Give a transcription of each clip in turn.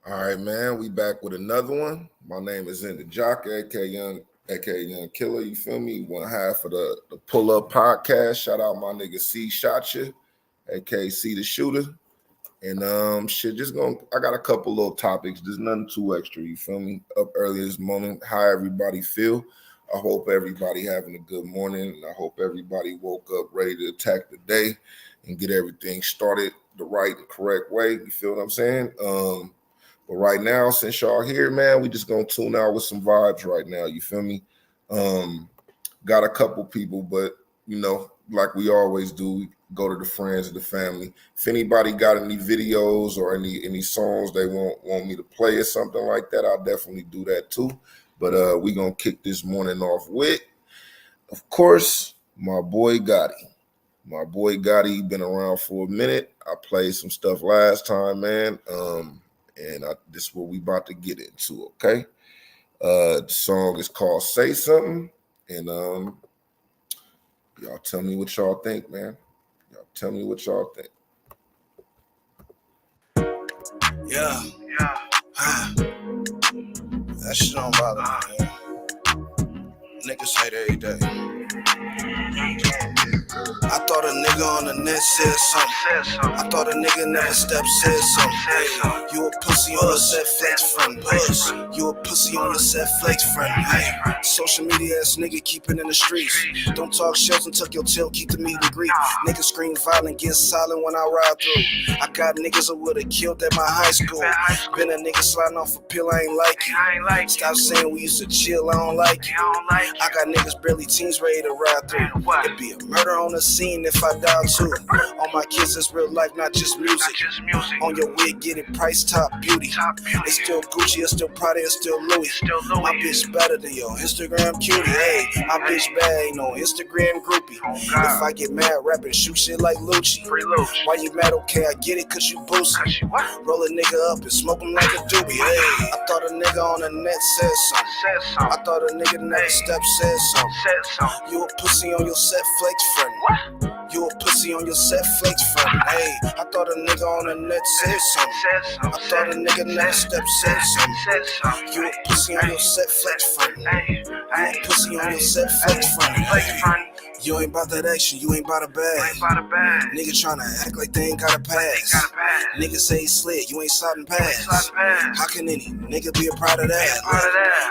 All right, man. We back with another one. My name is Enda Jock, aka Young Killer. You feel me? One half of the Pull Up Podcast. Shout out my nigga C Shot You, aka C the Shooter. And shit, I got a couple little topics. There's nothing too extra, you feel me? Up early this morning. How everybody feel? I hope everybody having a good morning. And I hope everybody woke up ready to attack the day and get everything started the right and correct way. You feel what I'm saying? But right now, since y'all here, man, we just gonna tune out with some vibes right now. You feel me? Um, got a couple people, but like we always do, we go to the friends and the family. If anybody got any videos or any songs they want me to play or something like that, I'll definitely do that too. But we gonna kick this morning off with, of course, my boy Gotti. My boy Gotti been around for a minute. I played some stuff last time, man. This is what we about to get into, okay? The song is called Say Something. And y'all tell me what y'all think, man. Y'all tell me what y'all think. Yeah. That shit don't bother me, man. Niggas hate every day. I thought a nigga on the net said something. I thought a nigga never stepped said something. Hey, you a pussy on your set flex friend. You a pussy on your set flex friend. Hey, social media ass nigga keeping in the streets. Don't talk shells and tuck your tail, keep the meet and greet. Niggas scream violent, get silent when I ride through. I got niggas I would've killed at my high school. Been a nigga sliding off a pill, I ain't like you. Stop saying we used to chill, I don't like you. I got niggas barely teens ready to ride through. It'd be a murder on the scene if I die too. All my kids is real life, not just music. On your wig, get it price top beauty. It's still Gucci, it's still Prada, it's still Louis. My bitch better than your Instagram cutie. Hey, my bitch bad, ain't no Instagram groupie. If I get mad, rapping, shoot shit like Lucci. Why you mad? Okay, I get it, cause you boosty. Roll a nigga up and smoke him like a doobie. Hey, I thought a nigga on the net said something. I thought a nigga never stepped said something. You a pussy on your set flex friend. You a pussy on your set flex friend. Hey, I thought a nigga on the net said something. I thought a nigga never stepped said something. You a pussy on your set flex friend. You a pussy on your set flex friend. Hey, you ain't about that action, you ain't about a bag. Nigga tryna act like they ain't got a pass. Nigga say he slid, you ain't sliding past. How can any nigga be a proud of that?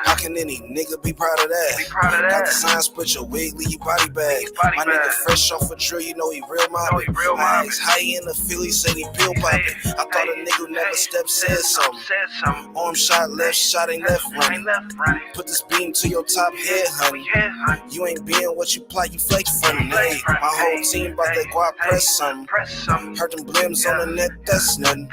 How can any nigga be proud of that? Got the signs, put your wig, leave your body bag. My nigga fresh off a drill, you know he real mobbing. My ex high in the Philly, said he pill popping. I thought a nigga never stepped, said something. Arm shot, left shot, ain't left running. Put this beam to your top head, honey. You ain't being what you plot, you flex from me. My whole team bout that guap press something. Heard them blims on the net, that's nothing.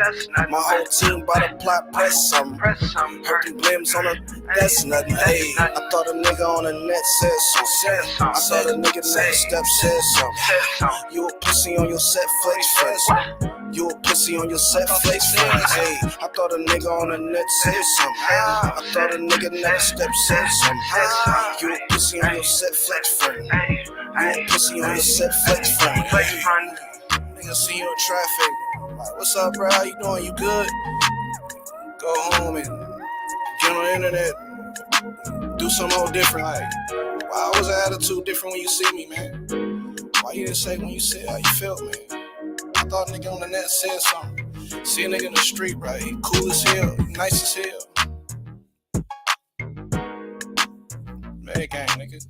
My whole team bout to plot press something. Heard them blims on the, that's nothing. Hey, I thought a nigga on the net said something. I thought a nigga never step said something. You a pussy on your set flex friends. You a pussy on your set flex friends. Hey, I thought a nigga on the net said something. I thought a nigga never step said something. You a pussy on your set flex friend. You a pussy on your set flex friend. Nigga see you in traffic. Like, what's up, bro? How you doing? You good? Go home and get on the internet. Do something whole different. Like, why was the attitude different when you see me, man? Why you didn't say when you said how you felt, man? I thought a nigga on the net said something. See a nigga in the street, right? He cool as hell, nice as hell. Man, gang, nigga.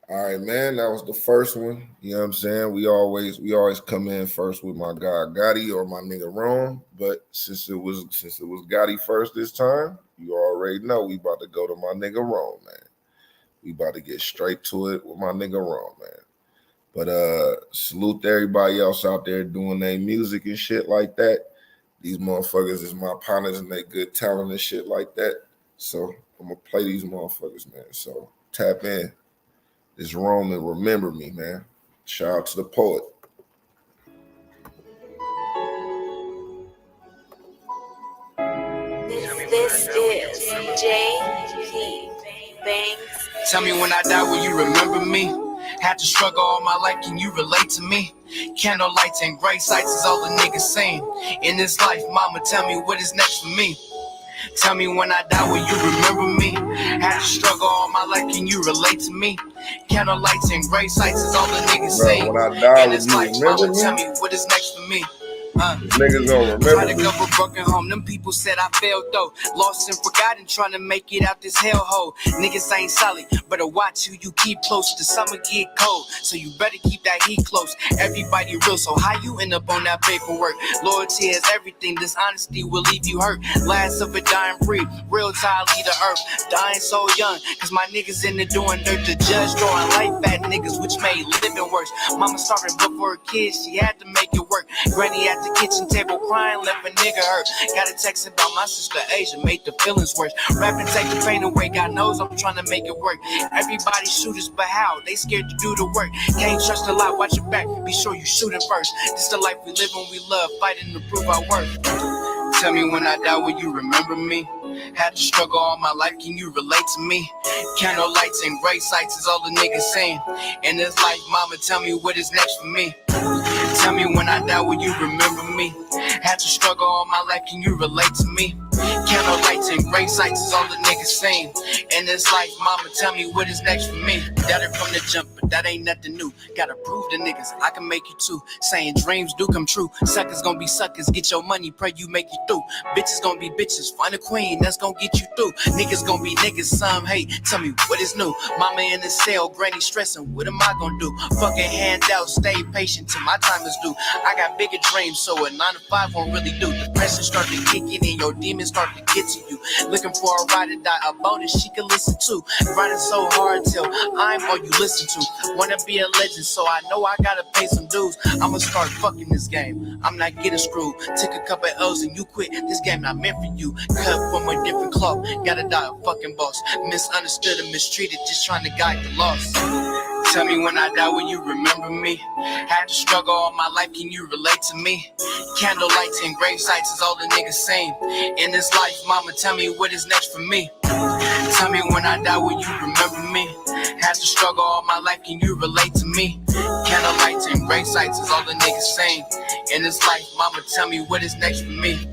All right, man. That was the first one. You know what I'm saying? We always come in first with my guy Gotti or my nigga Rome. But since it was Gotti first this time, you already know we about to go to my nigga Rome, man. We about to get straight to it with my nigga Rome, man. But salute to everybody else out there doing their music and shit like that. These motherfuckers is my partners and they good talent and shit like that. So I'm gonna play these motherfuckers, man. So tap in. This Rome and remember me, man. Shout out to the poet. This is J.P. Banks. Tell me when I die, will you remember me? Had to struggle all my life, can you relate to me? Candle lights and gray sights is all the niggas saying. In this life, mama, tell me what is next for me. Tell me when I die, will you remember me? Had to struggle all my life, can you relate to me? Candle lights and gray sights is all the niggas saying. When I die, In will this you life, remember mama, me? tell me what is next for me. Niggas gonna Tried remember to me. cover broken home, them people said I failed though. Lost and forgotten, trying to make it out this hellhole. Niggas ain't solid, better watch who you keep close. The summer get cold, so you better keep that heat close. Everybody real, so how you end up on that paperwork? Loyalty is everything, this honesty will leave you hurt. Last of a dying breed, real time lead the earth. Dying so young, cause my niggas in the doing dirt. The judge drawing life at niggas, which made living worse. Mama started before her kids, she had to make it work. Granny at the kitchen table crying, left a nigga hurt. Got a text about my sister Asia, made the feelings worse. Rapping take the pain away, God knows I'm trying to make it work. Everybody shooters, but how? They scared to do the work. Can't trust a lot, watch your back, be sure you shooting first. This the life we live and we love, fighting to prove our worth. Tell me when I die, will you remember me? Had to struggle all my life, can you relate to me? Candle lights and gray sights is all the niggas saying. In this life, mama, tell me what is next for me. Tell me when I die, will you remember me? Had to struggle all my life, can you relate to me? Candle lights and gray sights is all the niggas saying. In this life, mama, tell me what is next for me. Got it from the jump, but that ain't nothing new. Gotta prove to niggas I can make you too. Saying dreams do come true. Suckers gonna be suckers, get your money, pray you make it through. Bitches gonna be bitches, find a queen that's gonna get you through. Niggas gonna be niggas, some hate, tell me what is new. Mama in the cell, granny stressing, what am I gonna do? Fucking handout, stay patient till my time is due. I got bigger dreams, so a 9 to 5 won't really do. Depression start to kick in and your demons start to get to you. Looking for a ride or die, a bonus she can listen to. Grinding so hard till I'm all you listen to. Wanna be a legend, so I know I gotta pay some dues. I'ma start fucking this game, I'm not getting screwed. Took a couple L's and you quit, this game not meant for you. Cut from a different cloth, gotta die a fucking boss. Misunderstood and mistreated, just trying to guide the lost. Tell me when I die, will you remember me? Had to struggle all my life, can you relate to me? Candle lights and grave sites is all the niggas saying. In this life, mama, tell me what is next for me. Tell me when I die, will you remember me? Had to struggle all my life, can you relate to me? Candle lights and grave sites is all the niggas saying. In this life, mama, tell me what is next for me.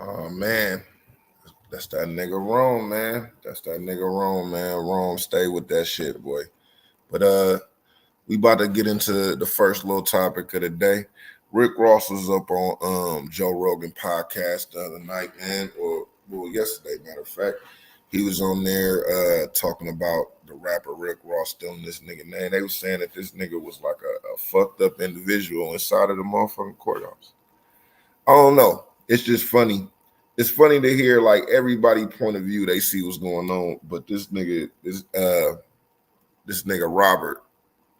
Oh man, that's that nigga Rome, man. That's that nigga Rome, man. Rome, stay with that shit, boy. But we about to get into the first little topic of the day. Rick Ross was up on Joe Rogan podcast the other night, man, or well, yesterday, matter of fact. He was on there talking about the rapper Rick Ross stealing this nigga name. They were saying that this nigga was like a fucked up individual inside of the motherfucking courthouse. I don't know. It's just funny. It's funny to hear like everybody point of view. They see what's going on, but this nigga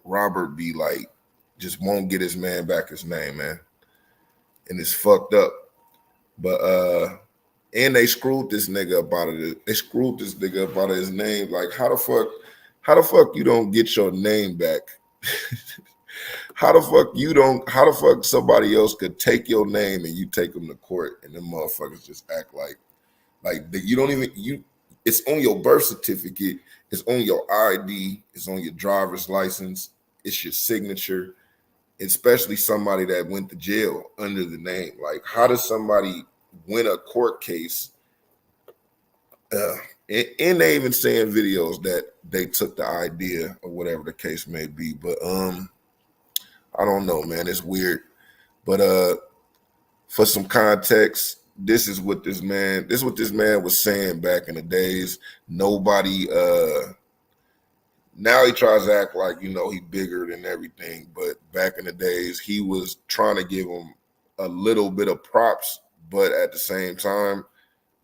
Robert be like, just won't get his man back his name, man. And it's fucked up. But and they screwed this nigga up out of it. They screwed this nigga up out of his name. Like, how the fuck you don't get your name back? How the fuck somebody else could take your name and you take them to court and them motherfuckers just act like you don't even it's on your birth certificate, it's on your ID, it's on your driver's license, it's your signature, especially somebody that went to jail under the name. Like, how does somebody win a court case? And they even saying videos that they took the idea or whatever the case may be. But I don't know, man. It's weird. But for some context, this is what this man was saying back in the days. Nobody now he tries to act like, he bigger than everything. But back in the days, he was trying to give him a little bit of props, but at the same time,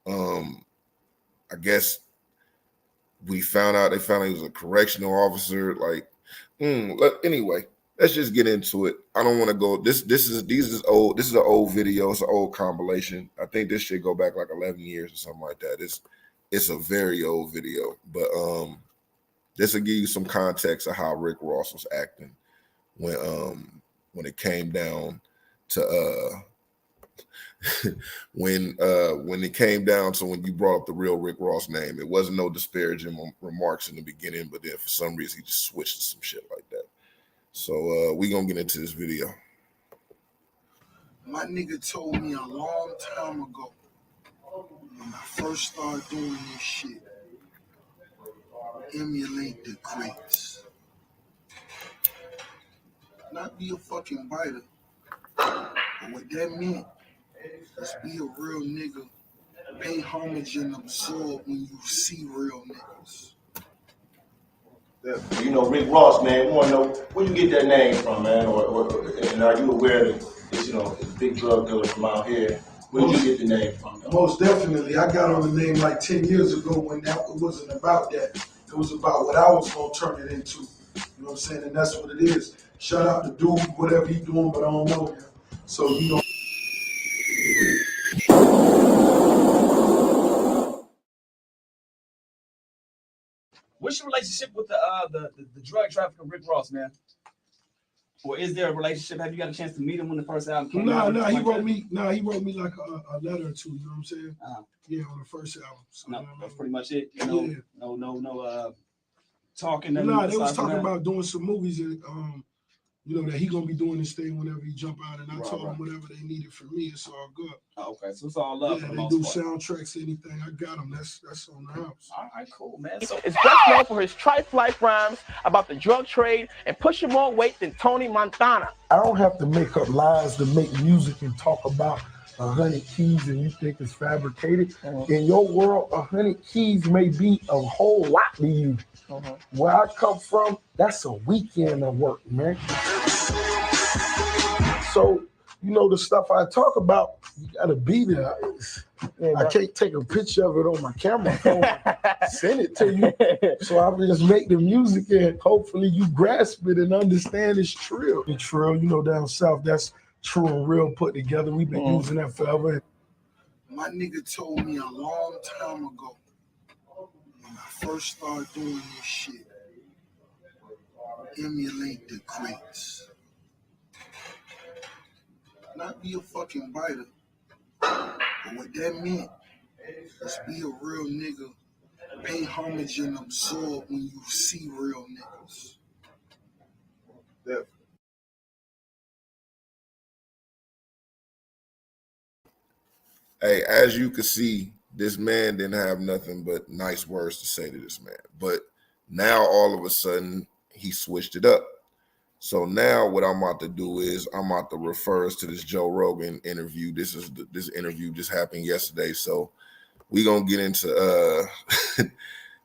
I guess they found out he was a correctional officer. Like, anyway, let's just get into it. I don't want to go. This is old. This is an old video. It's an old compilation. I think this should go back like 11 years or something like that. It's a very old video, but this will give you some context of how Rick Ross was acting when it came down to when it came down to when you brought up the real Rick Ross name. It wasn't no disparaging remarks in the beginning, but then for some reason he just switched to some shit like that. So we gonna get into this video. My nigga told me a long time ago when I first started doing this shit, emulate the greats. Not be a fucking biter, but what that meant is be a real nigga, pay homage and absorb when you see real niggas. You know, Rick Ross, man, we want to know where you get that name from, man, and are you aware that it's, you know, it's a big drug dealer from out here? Where did you get the name from? Most definitely. I got on the name like 10 years ago when it wasn't about that. It was about what I was going to turn it into. You know what I'm saying? And that's what it is. Shout out to dude, whatever he doing, but I don't know him. So, you know. What's your relationship with the drug trafficker Rick Ross, man? Or is there a relationship? Have you got a chance to meet him when the first album came out? He wrote me like a letter or two, you know what I'm saying? Yeah, on the first album. So, no, that's pretty much it. Yeah. No talking. They was talking about doing some movies and you know, that he gonna be doing this thing whenever he jump out, and I told him whatever they needed from me, it's all good. Oh, okay, so it's all love. Yeah, for the they most do part. soundtracks, anything. I got them. That's on the house. All right, cool, man. So It's best known for his trite-life rhymes about the drug trade and pushing more weight than Tony Montana. I don't have to make up lies to make music and talk about 100 keys and you think it's fabricated. In your world, 100 keys may be a whole lot to you. Where I come from, that's a weekend of work, man. So, you know, the stuff I talk about, you gotta be there. I can't take a picture of it on my camera phone, send it to you. So I just make the music and hopefully you grasp it and understand it's trill. It's trill, you know, down south, that's true and real put together. We've been using that forever. My nigga told me a long time ago when I first started doing this shit, emulate the greats. Not be a fucking biter, but what that meant is be a real nigga, pay homage and absorb when you see real niggas. Hey, as you can see, this man didn't have nothing but nice words to say to this man. But now all of a sudden he switched it up. So now what I'm about to do is I'm about to refer us to this Joe Rogan interview. This interview just happened yesterday. So we gonna get into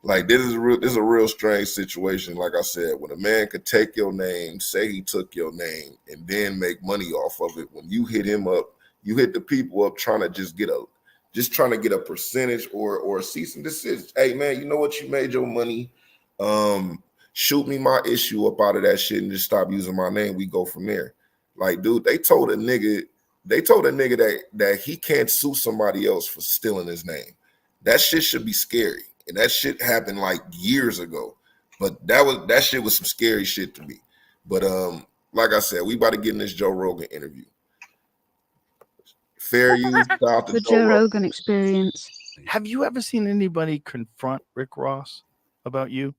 like this is a real strange situation. Like I said, when a man could take your name, say he took your name, and then make money off of it, when you hit him up, you hit the people up trying to trying to get a percentage or a cease and desist. Hey man, you know what? You made your money. Shoot me my issue up out of that shit and just stop using my name. We go from there. Like, dude, they told a nigga that he can't sue somebody else for stealing his name. That shit should be scary. And that shit happened like years ago. But that shit was some scary shit to me. But like I said, we about to get in this Joe Rogan interview. Fair use out The Joe Rogan Experience. Have you ever seen anybody confront Rick Ross about you?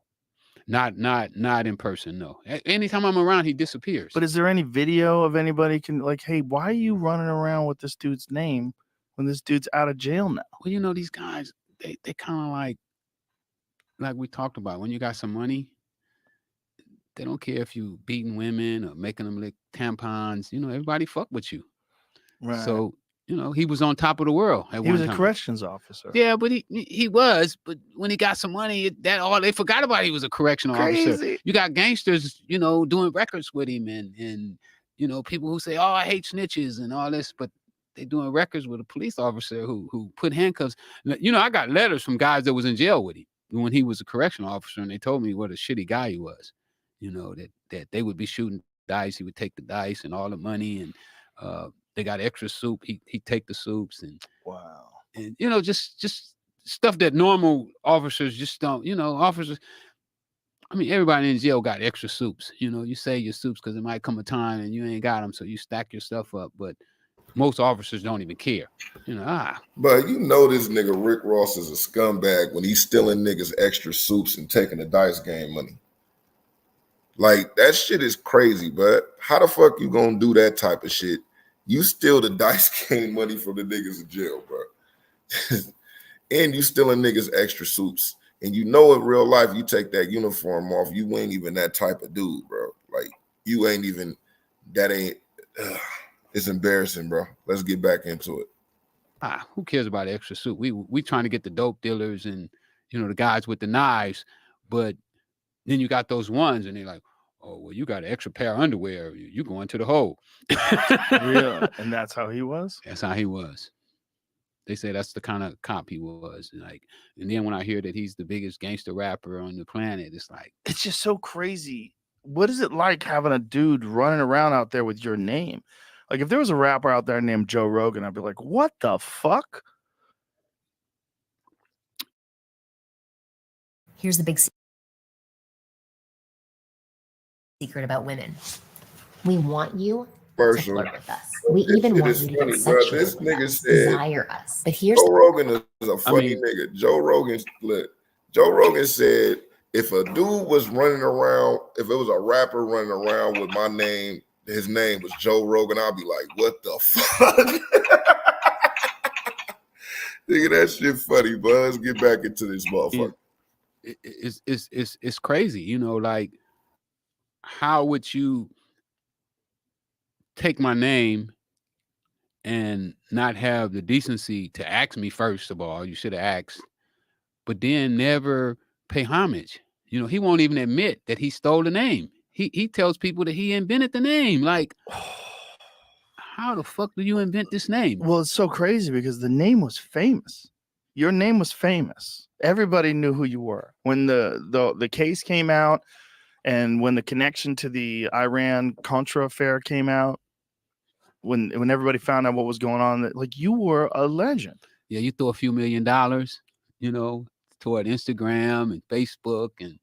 Not in person, no. Anytime I'm around, he disappears. But is there any video of anybody hey, why are you running around with this dude's name when this dude's out of jail now? Well, you know, these guys, they kind of like we talked about, when you got some money, they don't care if you beating women or making them lick tampons. You know, everybody fuck with you. Right. So, you know, he was on top of the world at one time. He was a corrections officer. Yeah, but he was. But when he got some money, they forgot about he was a correctional officer. You got gangsters, you know, doing records with him, and you know, people who say, "Oh, I hate snitches" and all this, but they doing records with a police officer who put handcuffs. You know, I got letters from guys that was in jail with him. when he was a correctional officer, and they told me what a shitty guy he was. That they would be shooting dice. He would take the dice and all the money, and they got extra soup. He'd take the soups, and Wow. and just stuff that normal officers just don't. Officers. I mean, everybody in jail got extra soups. You save your soups because it might come a time and you ain't got them, so you stack your stuff up. But most officers don't even care. But this nigga Rick Ross is a scumbag when he's stealing niggas extra soups and taking the dice game money. Like, that shit is crazy, but how the fuck you gonna do that type of shit? You steal the dice game money from the niggas in jail, bro. And you stealing niggas extra soups. And in real life, you take that uniform off, you ain't even that type of dude, bro. Like, you ain't even, it's embarrassing, bro. Let's get back into it. Who cares about extra soup? We trying to get the dope dealers and, the guys with the knives, but then you got those ones and they're like, oh, well, you got an extra pair of underwear. You going to the hole. Yeah. And that's how he was? That's how he was. They say that's the kind of cop he was. And then when I hear that he's the biggest gangster rapper on the planet, it's like, it's just so crazy. What is it like having a dude running around out there with your name? Like, if there was a rapper out there named Joe Rogan, I'd be like, what the fuck? Here's the big secret about women. We want you to flirt with us. We even want you to get sexual this with nigga us, said, desire us. But here's Joe Rogan is a funny nigga. Joe Rogan said, if a dude was running around, if it was a rapper running around with my name, his name was Joe Rogan, I'll be like, what the fuck? Nigga, that shit funny, Buzz. Get back into this motherfucker. It's crazy, like, how would you take my name and not have the decency to ask me? First of all, you should have asked, but then never pay homage. He won't even admit that he stole the name. He tells people that he invented the name. Like, how the fuck do you invent this name? Well, it's so crazy because the name was famous. Your name was famous. Everybody knew who you were. When the case came out and when the connection to the Iran-Contra affair came out, when everybody found out what was going on, like, you were a legend. Yeah, you throw a few $1 million, toward Instagram and Facebook and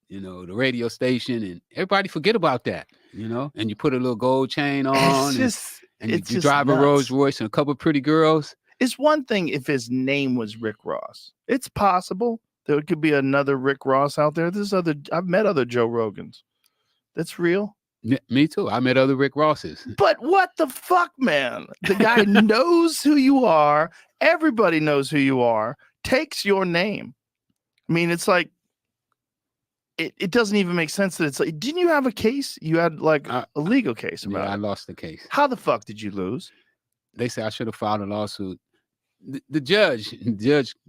the radio station, and everybody forget about that, and you put a little gold chain on, you drive a Rolls Royce and a couple of pretty girls. It's one thing if his name was Rick Ross. It's possible there could be another Rick Ross out there. I've met other Joe Rogans. That's real. Yeah, me too. I met other Rick Rosses. But what the fuck, man? The guy knows who you are. Everybody knows who you are. Takes your name. I mean, it's like, it doesn't even make sense that it's like, didn't you have a case? You had like a legal case about it. I lost the case. How the fuck did you lose? They say I should have filed a lawsuit. The judge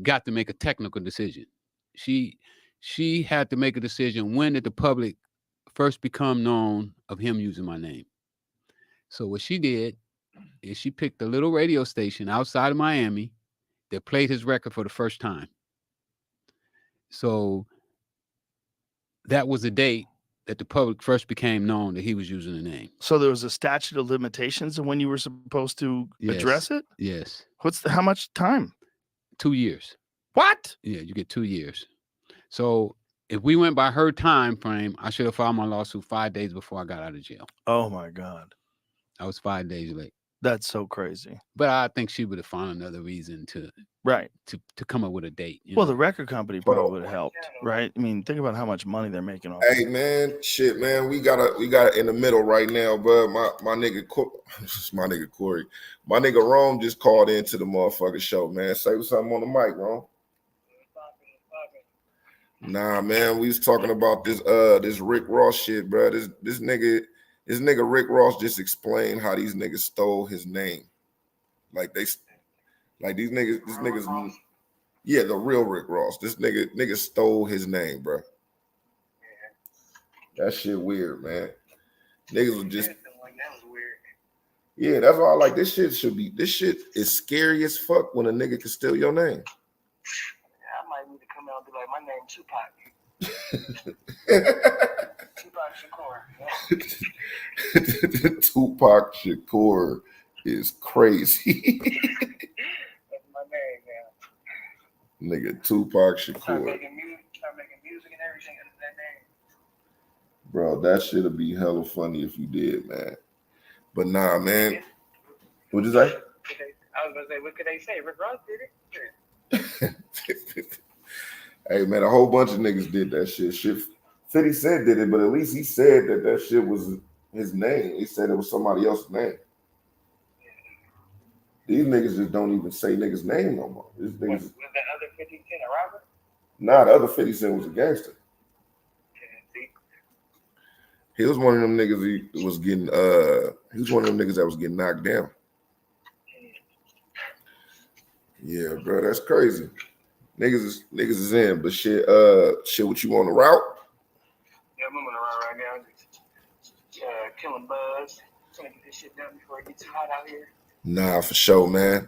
got to make a technical decision. She had to make a decision. When did the public first become known of him using my name? So what she did is she picked a little radio station outside of Miami that played his record for the first time. So that was the date that the public first became known that he was using the name. So there was a statute of limitations of when you were supposed to address it? Yes. How much time? 2 years. What? Yeah, you get 2 years. So if we went by her time frame, I should have filed my lawsuit 5 days before I got out of jail. Oh my God. I was 5 days late. That's so crazy. But I think she would have found another reason to come up with a date. The record company probably would have helped, right? I mean, think about how much money they're making off. Hey man, shit, man, we got it in the middle right now, bud. My nigga Corey, my nigga Rome just called into the motherfucking show, man. Say something on the mic, Rome. Nah, man, we was talking about this Rick Ross shit, bro. This nigga Rick Ross just explained how these niggas stole his name. These niggas, yeah, the real Rick Ross. This nigga stole his name, bro. That shit weird, man. Niggas was just, yeah, that's why I like this shit. This shit is scary as fuck when a nigga can steal your name. I might need to come out like, my name Tupac. Tupac Shakur. Tupac Shakur is crazy. That's my name now. Nigga, Tupac Shakur. Start making music and everything under that name. Bro, that shit'll be hella funny if you did, man. But nah, man. What'd you say? I was gonna say, what could they say? Rick Ross did it. Hey, man, a whole bunch of niggas did that shit. 50 Cent did it, but at least he said that shit was his name. He said it was somebody else's name. These niggas just don't even say niggas' name no more. These niggas, was that other 50 Cent a robber? Nah, the other 50 Cent was a gangster. He was one of them niggas. He was one of them niggas that was getting knocked down. Yeah, bro, that's crazy. Niggas is in, but shit, what you on the route? Yeah, I'm on the route right now. Just killing buzz. Trying to get this shit done before it gets too hot out here. Nah, for sure, man.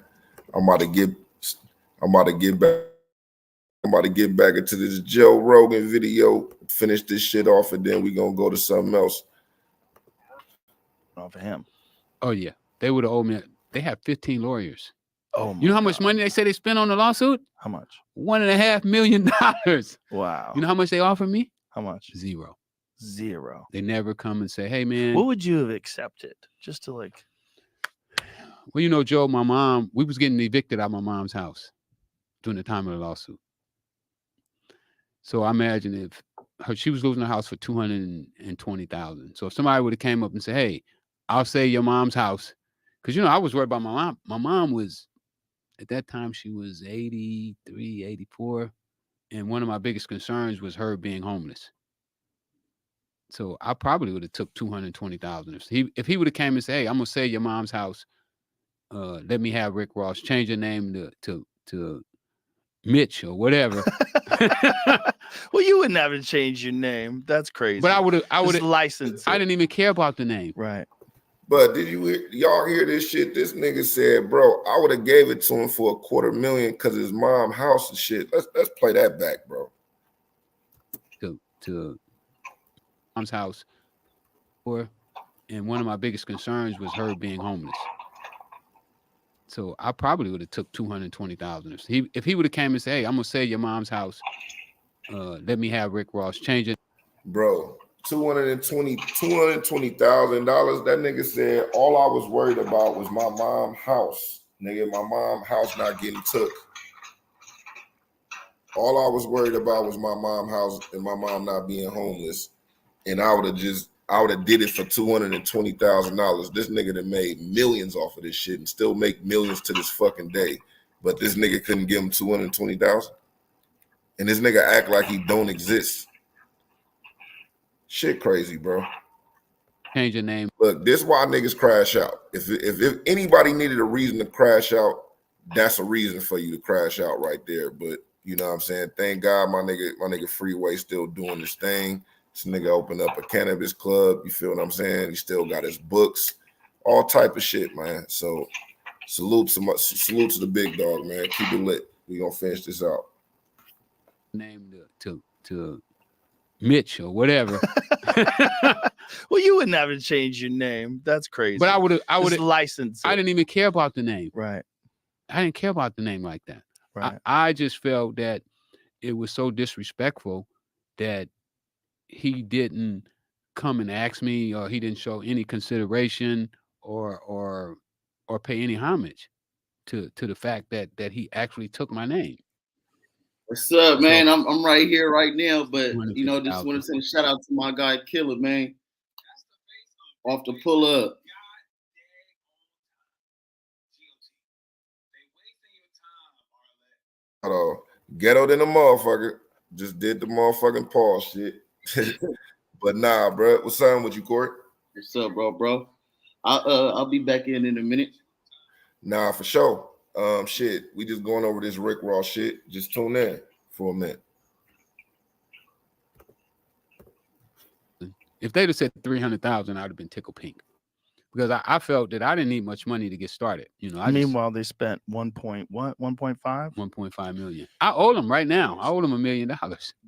I'm about to get back into this Joe Rogan video, finish this shit off, and then we gonna go to something else. Off of him. Oh yeah, they would have owed me. They have 15 lawyers. Oh, you know how much money they say they spent on the lawsuit? How much? $1.5 million. Wow. You know how much they offered me? How much? Zero. They never come and say, "Hey, man." What would you have accepted just to like? Well, you know, Joe, my mom, we was getting evicted out of my mom's house during the time of the lawsuit. So I imagine if she was losing her house for $220,000. So if somebody would have came up and said, "Hey, I'll sell your mom's house," because you know I was worried about my mom. My mom was at that time she was 83, 84, and one of my biggest concerns was her being homeless. So I probably would have took $220,000 if he would have came and said, "Hey, I'm gonna sell your mom's house. Let me have Rick Ross change your name to Mitch or whatever." Well, you would never change your name. That's crazy. But I would have licensed. I didn't even care about the name. Right. But did y'all hear this shit? This nigga said, bro, I would have gave it to him for $250,000 because his mom's house and shit. Let's play that back, bro. To mom's house, and one of my biggest concerns was her being homeless. So I probably would have took $220,000 if he would have came and said, "Hey, I'm gonna sell your mom's house. Let me have Rick Ross change it." Bro, $220,000. That nigga said all I was worried about was my mom's house. Nigga, my mom's house not getting took. All I was worried about was my mom's house and my mom not being homeless. And I would have did it for $220,000. This nigga that made millions off of this shit and still make millions to this fucking day. But this nigga couldn't give him $220,000. And this nigga act like he don't exist. Shit crazy, bro. Change your name. Look, this is why niggas crash out. If anybody needed a reason to crash out, that's a reason for you to crash out right there. But you know what I'm saying? Thank God my nigga Freeway still doing this thing. This nigga opened up a cannabis club. You feel what I'm saying? He still got his books, all type of shit, man. So salute to the big dog, man. Keep it lit. We gonna finish this out. Name to Mitch or whatever. Well, you would never change your name. That's crazy. But I would have licensed. I didn't even care about the name. Right. I didn't care about the name like that. Right. I just felt that it was so disrespectful that he didn't come and ask me, or he didn't show any consideration or pay any homage to the fact that he actually took my name. What's up, man? I'm right here right now, but you know, just want to send a shout out to my guy Killer, man. Off the pull up. Ghetto than a motherfucker. Just did the motherfucking pause shit. But nah, bro. What's up with you, Corey? What's up, bro? I'll be back in a minute. Nah, for sure. Shit, we just going over this Rick Ross shit. Just tune in for a minute. If they'd have said 300,000, I'd have been tickled pink. because I felt that I didn't need much money to get started. You know, Meanwhile, they spent 1.5? 1.5 million. I owe them right now. I owe them $1 million.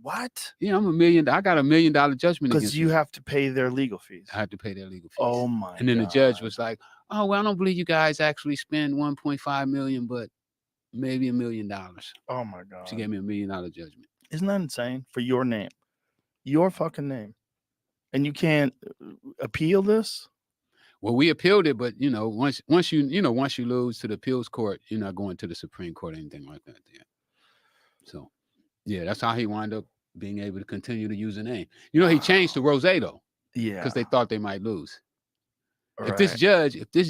What? Yeah, I'm $1 million. I got $1 million judgment Because against you me. have to pay their legal fees. I had to pay their legal fees. Oh my! And then God. the judge was like, "Oh well, I don't believe you guys actually spend 1.5 million, but maybe $1 million." Oh my God! She gave me $1 million judgment. Isn't that insane? For your name, your fucking name, and you can't appeal this? Well, we appealed it, but you know, once you lose to the appeals court, you're not going to the Supreme Court or anything like that. Yeah. So, yeah, that's how he wound up being able to continue to use the name. You know, he changed to Rose though. Yeah. Because they thought they might lose. Right. If this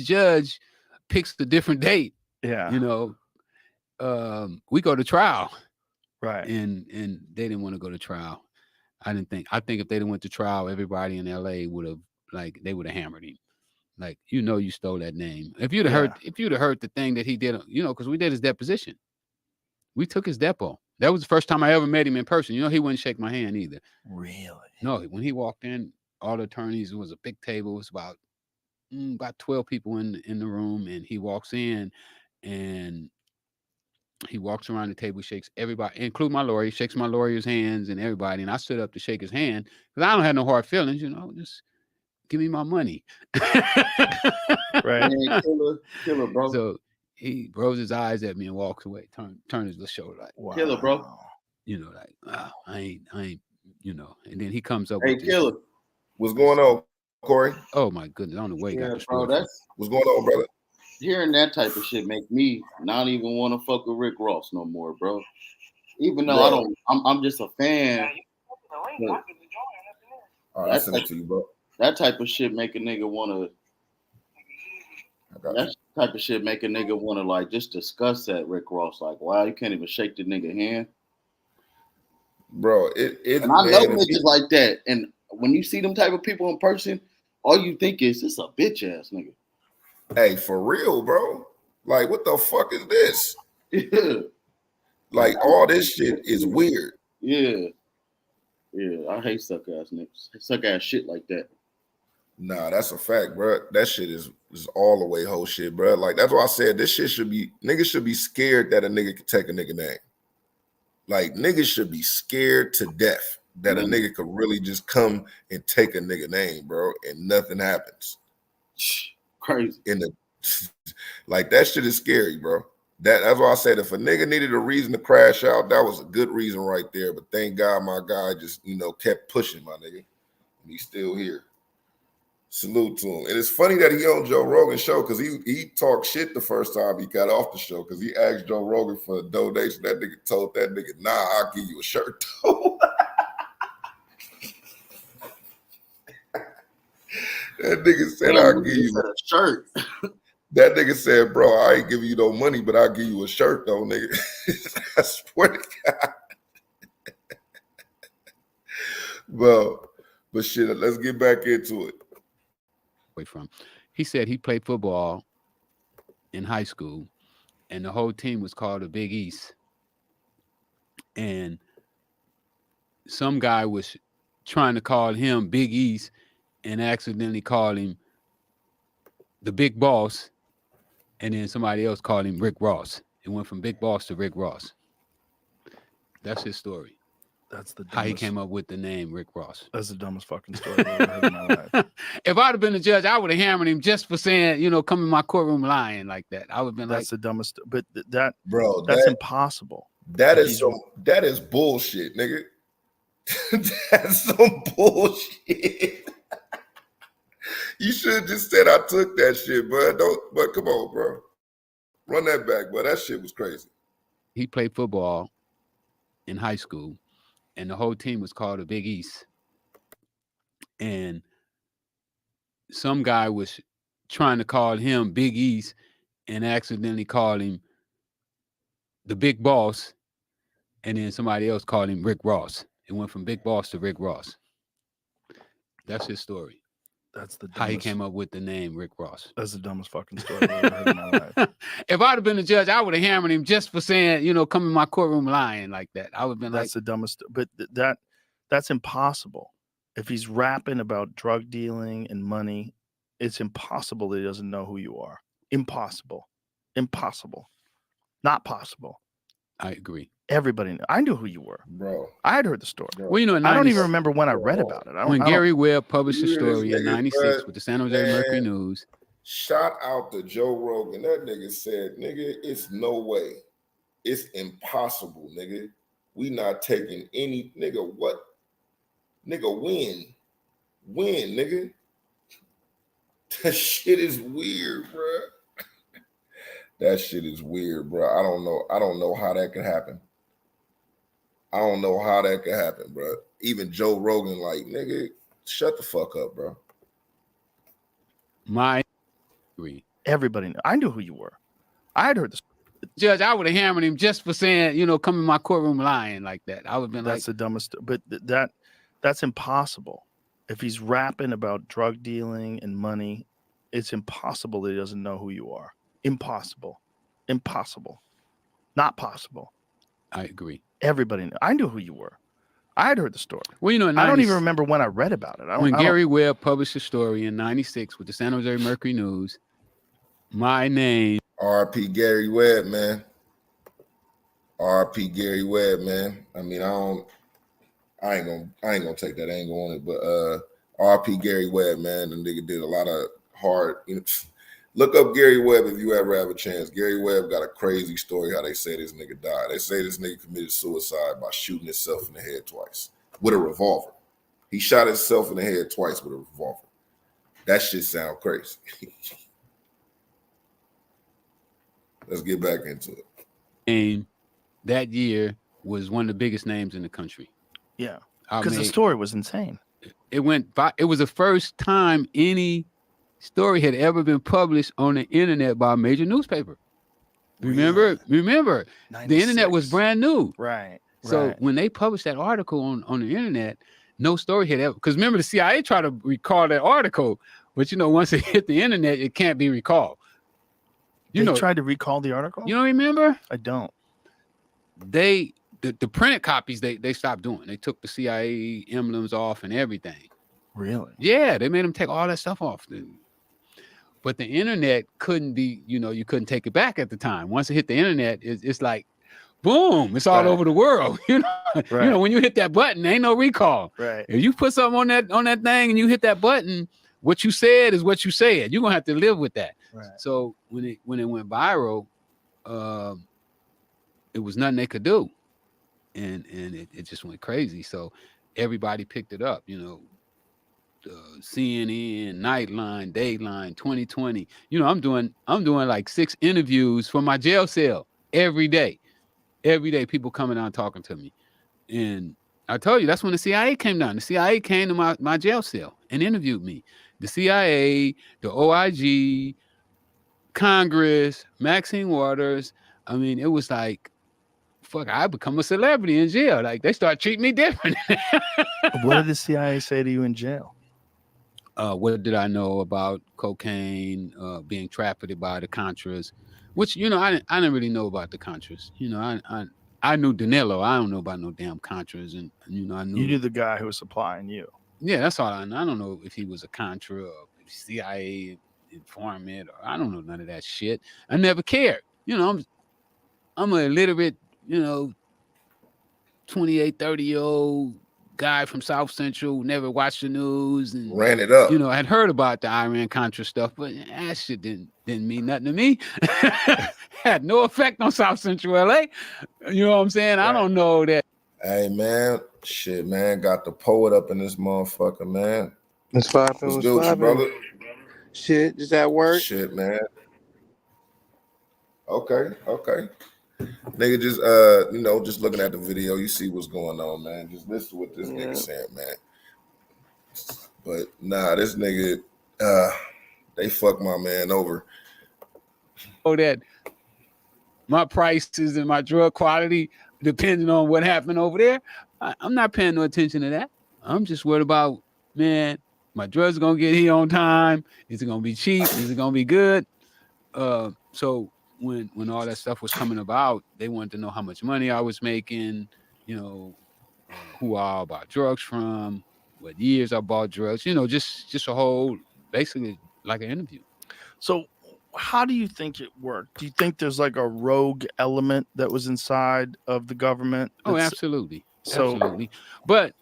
judge picks a different date, yeah, you know, we go to trial. Right. And they didn't want to go to trial. I think if they went to trial, everybody in LA would have they would have hammered him. Like, you know, you stole that name. If you'd have heard the thing that he did, you know, because we did his deposition. We took his depo. That was the first time I ever met him in person. You know, he wouldn't shake my hand either. Really? No, when he walked in, all the attorneys, it was a big table. It was about 12 people in the room, and he walks in and he walks around the table, shakes everybody, including my lawyer. He shakes my lawyer's hands and everybody. And I stood up to shake his hand because I don't have no hard feelings, you know, just give me my money. Right. Man, killer, bro. So he rolls his eyes at me and walks away, turn his little shoulder like, wow. Killer, bro. You know, like, oh, I ain't, you know. And then he comes up Hey, with Killer. What's going on, Corey? Oh my goodness, I don't know where he got this. Bro, what's going on, brother? Hearing that type of shit make me not even want to fuck with Rick Ross no more, bro. Even though I'm just a fan. All right, I send it to you, bro. That type of shit make a nigga want to. That type of shit make a nigga want to like just discuss that Rick Ross. Like, wow, you can't even shake the nigga hand, bro. And I know niggas like that. And when you see them type of people in person, all you think is this a bitch ass nigga. Hey, for real, bro. Like, what the fuck is this? Yeah. Like, all this shit is weird. Yeah. Yeah, I hate suck ass niggas. Suck ass shit like that. Nah, that's a fact, bro. That shit is all the way whole shit, bro. Like, that's why I said this shit niggas should be scared that a nigga can take a nigga name. Like, niggas should be scared to death that a nigga could really just come and take a nigga name, bro, and nothing happens. Crazy. Like, that shit is scary, bro. That's why I said if a nigga needed a reason to crash out, that was a good reason right there. But thank God my guy just, you know, kept pushing, my nigga. And he's still here. Salute to him. And it's funny that he on Joe Rogan's show because he talked shit the first time he got off the show because he asked Joe Rogan for a donation. That nigga told that nigga, nah, I'll give you a shirt though. That nigga said, I'll give you a shirt. That nigga said, bro, I ain't giving you no money, but I'll give you a shirt though, nigga. I swear to God. Well, but shit, let's get back into it. He said he played football in high school and the whole team was called the Big East. And some guy was trying to call him Big East and accidentally called him the Big Boss. And then somebody else called him Rick Ross. It went from Big Boss to Rick Ross. That's his story. That's the dumbest, how he came up with the name Rick Ross. That's the dumbest fucking story I've ever heard in my life. If I'd have been the judge, I would have hammered him just for saying, you know, come in my courtrum lying like that. I would have been that's the dumbest. But bro, that's impossible. That is bullshit, nigga. That's some bullshit. You should have just said I took that shit, bro. But come on, bro. Run that back, bro. That shit was crazy. He played football in high school, and the whole team was called the Big East. And some guy was trying to call him Big East and accidentally called him the Big Boss. And then somebody else called him Rick Ross. It went from Big Boss to Rick Ross. That's his story. That's the dumbest, how he came up with the name Rick Ross. That's the dumbest fucking story I've ever heard in my life. If I'd have been the judge, I would have hammered him just for saying, you know, come in my courtroom lying like that. I would have been that's the dumbest. But that's impossible. If he's rapping about drug dealing and money, it's impossible that he doesn't know who you are. Impossible. Impossible. Not possible. I agree. Everybody knew. I knew who you were, bro. I had heard the story. Well, you know, I don't even remember when I read about it. When Gary Webb published a You hear this story in nigga, '96 bud? with the San Jose Mercury Man. News. Shout out to Joe Rogan. That nigga said, nigga, it's no way. It's impossible, nigga. We not taking any, nigga, what? Nigga, when? When, nigga? That shit is weird, bro. That shit is weird, bro. I don't know how that could happen. I don't know how that could happen, bro. Even Joe Rogan, like, nigga, shut the fuck up, bro. Everybody knew. I knew who you were. I had heard the story. Judge, I would have hammered him just for saying, you know, come in my courtroom lying like that. I would have been That's like, the dumbest. But that's impossible. If he's rapping about drug dealing and money, it's impossible that he doesn't know who you are. Impossible. Impossible. Not possible. I agree. Everybody knew. I knew who you were. I had heard the story. Well, you know, I don't even remember when I read about it. When Gary Webb published a story in '96 with the San Jose Mercury News, my name. R.P. Gary Webb, man. R.P. Gary Webb, man. I mean, I ain't gonna take that angle on it, but R.P. Gary Webb, man. The nigga did a lot of hard. You know, look up Gary Webb if you ever have a chance. Gary Webb got a crazy story how they say this nigga died. They say this nigga committed suicide by shooting himself in the head twice with a revolver. He shot himself in the head twice with a revolver. That shit sound crazy. Let's get back into it. And that year was one of the biggest names in the country. Yeah, because the story was insane. It went by. It was the first time any story had ever been published on the internet by a major newspaper. Remember, the internet was brand new. Right. So when they published that article on the internet, no story had ever. Because remember, the CIA tried to recall that article, but you know, once it hit the internet, it can't be recalled. They tried to recall the article? You don't remember? I don't. The printed copies they stopped doing. They took the CIA emblems off and everything. Really? Yeah, they made them take all that stuff off. But the internet couldn't be, you know, you couldn't take it back at the time. Once it hit the internet, it's like, boom, it's all over the world. You know, when you hit that button, ain't no recall. Right. If you put something on that thing and you hit that button, what you said is what you said. You're gonna have to live with that. Right. So when it went viral, it was nothing they could do, and it just went crazy. So everybody picked it up. You know, CNN, Nightline, Dayline, 2020. You know, I'm doing like 6 interviews for my jail cell every day. Every day, people coming out talking to me, and I told you that's when the CIA came down. The CIA came to my jail cell and interviewed me. The CIA, the OIG, Congress, Maxine Waters. I mean, it was like, fuck, I become a celebrity in jail. Like, they start treating me different. What did the CIA say to you in jail? What did I know about cocaine, being trafficked by the Contras? Which, you know, I didn't really know about the Contras. You know, I knew Danilo. I don't know about no damn Contras. And you know, I knew. You knew the guy who was supplying you. Yeah, that's all I know. I don't know if he was a Contra or CIA informant, or I don't know none of that shit. I never cared. You know, I'm an illiterate, you know, 28, 30-year-old guy from South Central, never watched the news and ran it up. You know, I'd heard about the Iran Contra stuff, but that shit didn't mean nothing to me. Had no effect on South Central LA. You know what I'm saying? Right. I don't know that. Hey man, shit, man, got the poet up in this motherfucker, man. What's poppin'? What's good with you, brother? Shit, just at work. Shit, man. Okay. Nigga, just you know, just looking at the video, you see what's going on, man. Just listen to what this nigga saying, man. But nah, this nigga, they fucked my man over. Oh, that my prices and my drug quality depending on what happened over there. I'm not paying no attention to that. I'm just worried about, man, my drugs gonna get here on time. Is it gonna be cheap? Is it gonna be good? So when all that stuff was coming about, they wanted to know how much money I was making, you know, who I bought drugs from, what years I bought drugs, you know, just a whole, basically like an interview. So how do you think it worked? Do you think there's like a rogue element that was inside of the government? Oh, absolutely. So, absolutely. But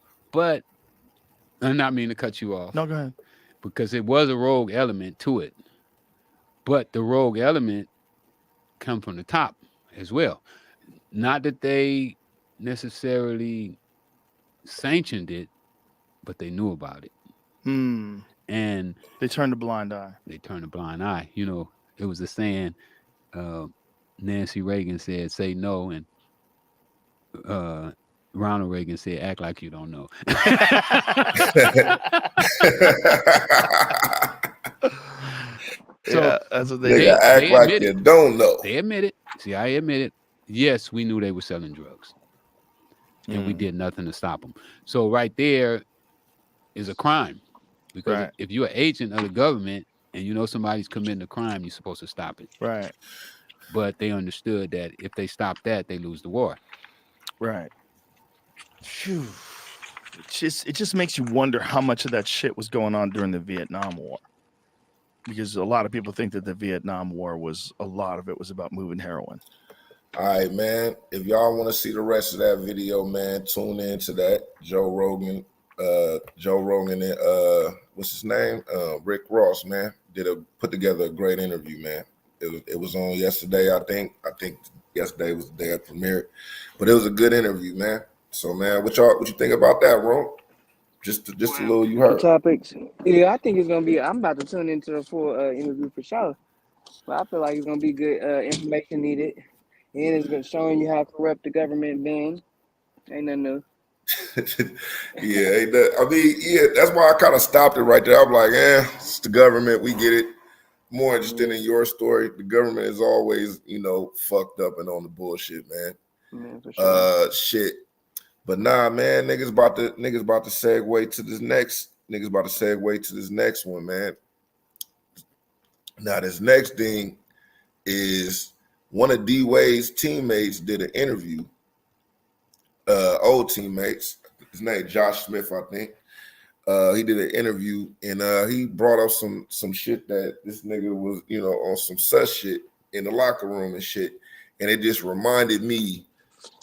I'm not mean to cut you off. No, go ahead. Because it was a rogue element to it. But the rogue element come from the top as well. Not that they necessarily sanctioned it, but they knew about it. And they turned a blind eye. You know, it was a saying, Nancy Reagan said, say no, and Ronald Reagan said, act like you don't know. Yeah, that's what they act like you don't know. They admit it. See, I admit it. Yes, we knew they were selling drugs, and we did nothing to stop them. So right there is a crime, because if you're an agent of the government and you know somebody's committing a crime, you're supposed to stop it. Right. But they understood that if they stop that, they lose the war. Right. Phew. It just makes you wonder how much of that shit was going on during the Vietnam War. Because a lot of people think that the Vietnam War a lot of it was about moving heroin. All right, man. If y'all want to see the rest of that video, man, tune in to that. Joe Rogan and what's his name? Rick Ross, man, put together a great interview, man. It was on yesterday, I think. I think yesterday was the day it premiered. But it was a good interview, man. So, man, what you think about that, Ron? Just a little you heard. Topics. Yeah, I think it's gonna be. I'm about to tune into the full interview for sure. But I feel like it's gonna be good information needed, and it's been showing you how corrupt the government been. Ain't nothing new. That's why I kind of stopped it right there. I'm like, it's the government. We get it. More interested in your story. The government is always, fucked up and on the bullshit, man. Yeah, for sure. Shit. But nah, man, niggas about to segue to this next. Niggas about to segue to this next one, man. Now, this next thing is one of D-Wade's teammates did an interview. Old teammates. His name Josh Smith, I think. He did an interview and he brought up some shit that this nigga was, on some sus shit in the locker room and shit. And it just reminded me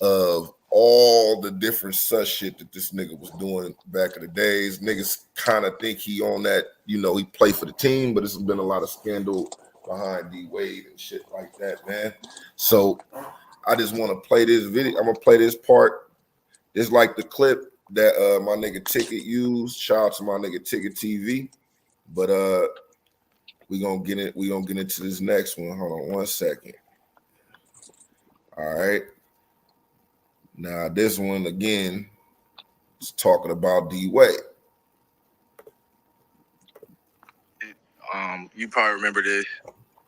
of all the different sus shit that this nigga was doing back in the days. Niggas kind of think he on that, he played for the team, but there's been a lot of scandal behind D-Wade and shit like that, man. So I just want to play this video. I'm going to play this part. It's like the clip that my nigga Ticket used. Shout out to my nigga Ticket TV. But we gonna get into this next one. Hold on 1 second. All right. Now this one again is talking about D-Wade. You probably remember this.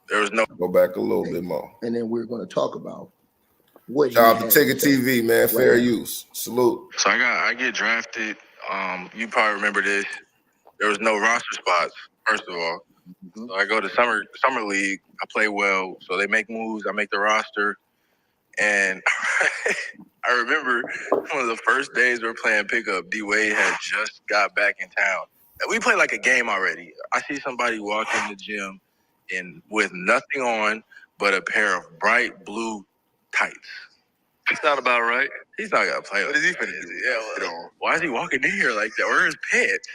There was no go back a little bit more. And then we're gonna talk about what shout out to Ticket TV, man. Fair use. Salute. So I get drafted. You probably remember this. There was no roster spots, first of all. So I go to summer league. I play well. So they make moves. I make the roster. And I remember one of the first days we were playing pickup, D-Wade had just got back in town. We played like a game already. I see somebody walk in the gym with nothing on but a pair of bright blue tights. That's not about right. He's not gonna play. What is he finna do? Yeah, why is he walking in here like that? Where are his pets?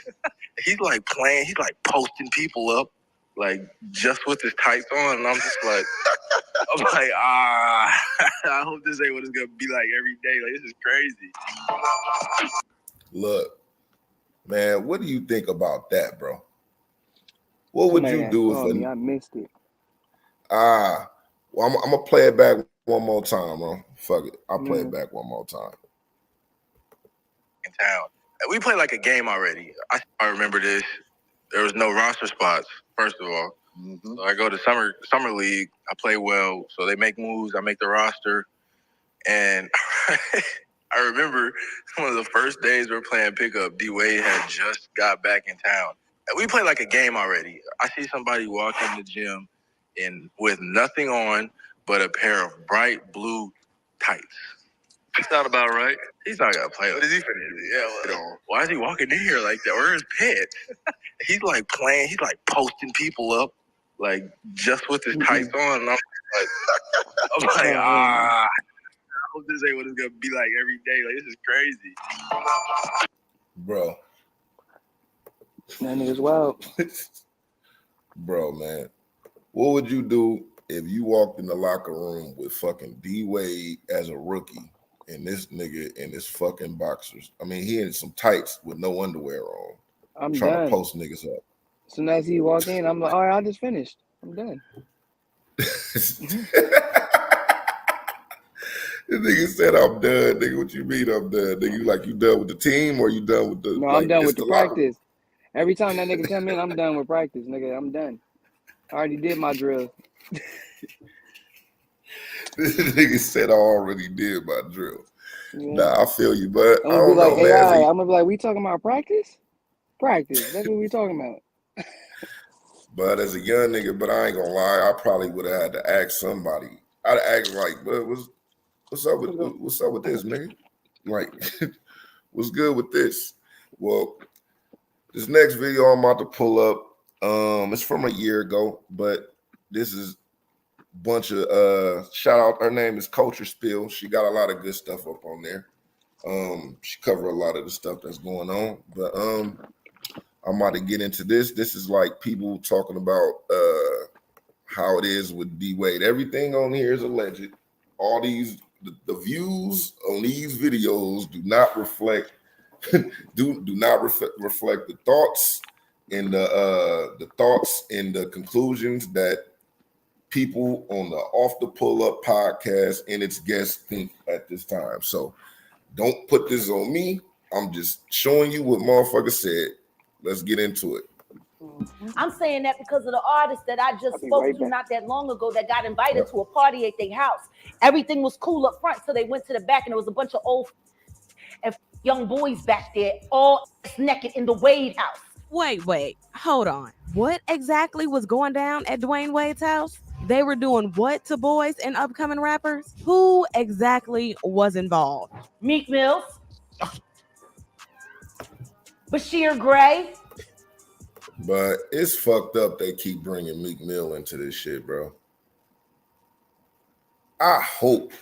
He's like playing. He's like posting people up, like just with his tights on, and I'm just like, I hope this ain't what it's gonna be like every day. Like, this is crazy. Look, man, what do you think about that, bro? What would you do if I missed it? Well, I'm gonna play it back one more time, bro. Fuck it. I'll play it back one more time. In town. We played like a game already. I remember this. There was no roster spots, first of all. So I go to summer league. I play well. So they make moves. I make the roster. And I remember one of the first days we were playing pickup, D-Wade had just got back in town. We played like a game already. I see somebody walk in the gym with nothing on but a pair of bright blue tights. That's not about right. He's not gonna play. What is he finna do? Yeah, why is he walking in here like that? Where are his pets? he's like playing, he's like posting people up, like just with his tights on. And I'm like, I hope this ain't what it's gonna be like every day. Like, this is crazy, bro. That nigga's wild. Bro, man, what would you do if you walked in the locker room with fucking D Wade as a rookie and this nigga in his fucking boxers? I mean, he in some tights with no underwear on. I'm trying done. to post niggas up. As soon as he walked in, I'm like, all right, I just finished. I'm done. This nigga said, I'm done. Nigga, what you mean I'm done? Nigga, you like, you done with the team or you done with the... No, like, I'm done with the locker? practice. Every time that nigga come in, I'm done with practice, nigga. I'm done. I already did my drill. This nigga said I already did my drill. Yeah. Nah, I feel you, but I'm I gonna don't be like, know, hey, man. I'm gonna be like, we talking about practice? Practice. That's what we talking about. But as a young nigga, but I ain't gonna lie, I probably would have had to ask somebody. I'd ask like, but what's up with this, nigga? Like, what's good with this? Well, this next video I'm about to pull up, it's from a year ago, but this is a bunch of shout out. Her name is Culture Spill. She got a lot of good stuff up on there. She covered a lot of the stuff that's going on, but I'm about to get into this. This is like people talking about how it is with D Wade. Everything on here is alleged. All these the views on these videos do not reflect reflect the thoughts and the conclusions that people on the Off the Pull Up podcast and its guests think at this time. So don't put this on me. I'm just showing you what motherfucker said. Let's get into it. I'm saying that because of the artist that I just spoke to not that long ago that got invited to a party at their house. Everything was cool up front, so they went to the back and there was a bunch of old and young boys back there, all naked in the Wade house. Wait, hold on. What exactly was going down at Dwayne Wade's house? They were doing what to boys and upcoming rappers? Who exactly was involved? Meek Mills, Bashir Gray. But it's fucked up they keep bringing Meek Mill into this shit, bro. I hope,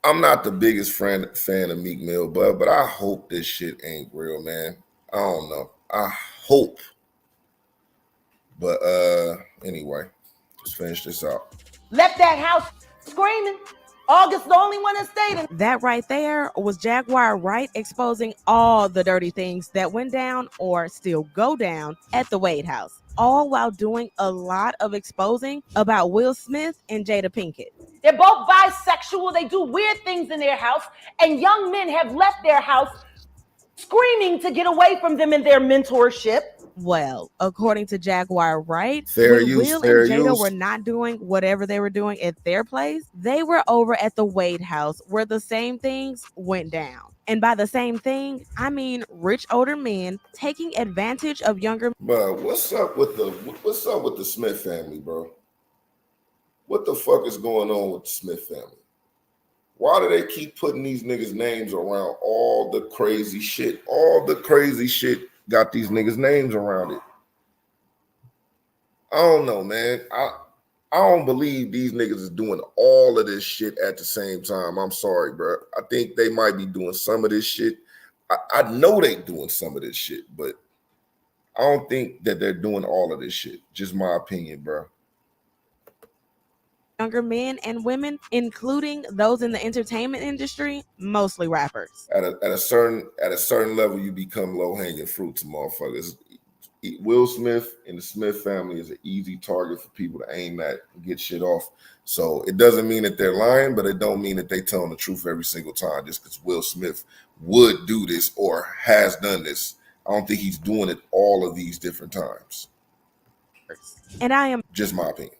I'm not the biggest fan of Meek Mill, but I hope this shit ain't real, man. I don't know. I hope. But anyway, let's finish this out. Left that house screaming. August, the only one that stayed in. That right there was Jaguar Wright exposing all the dirty things that went down or still go down at the Wade house, all while doing a lot of exposing about Will Smith and Jada Pinkett. They're both bisexual. They do weird things in their house, and young men have left their house screaming to get away from them in their mentorship. Well, according to Jaguar Wright, Will and Jada were not doing whatever they were doing at their place. They were over at the Wade house where the same things went down. And by the same thing, I mean rich older men taking advantage of younger. Bro, what's up with the Smith family, bro? What the fuck is going on with the Smith family? Why do they keep putting these niggas' names around all the crazy shit? All the crazy shit got these niggas' names around it. I don't know, man. I don't believe these niggas is doing all of this shit at the same time. I'm sorry, bro. I think they might be doing some of this shit. I know they doing some of this shit, but I don't think that they're doing all of this shit. Just my opinion, bro. Younger men and women, including those in the entertainment industry, mostly rappers. At a certain level, you become low-hanging fruits, motherfuckers. Will Smith and the Smith family is an easy target for people to aim at and get shit off. So it doesn't mean that they're lying, but it don't mean that they telling the truth every single time just because Will Smith would do this or has done this. I don't think he's doing it all of these different times. And I am just my opinion.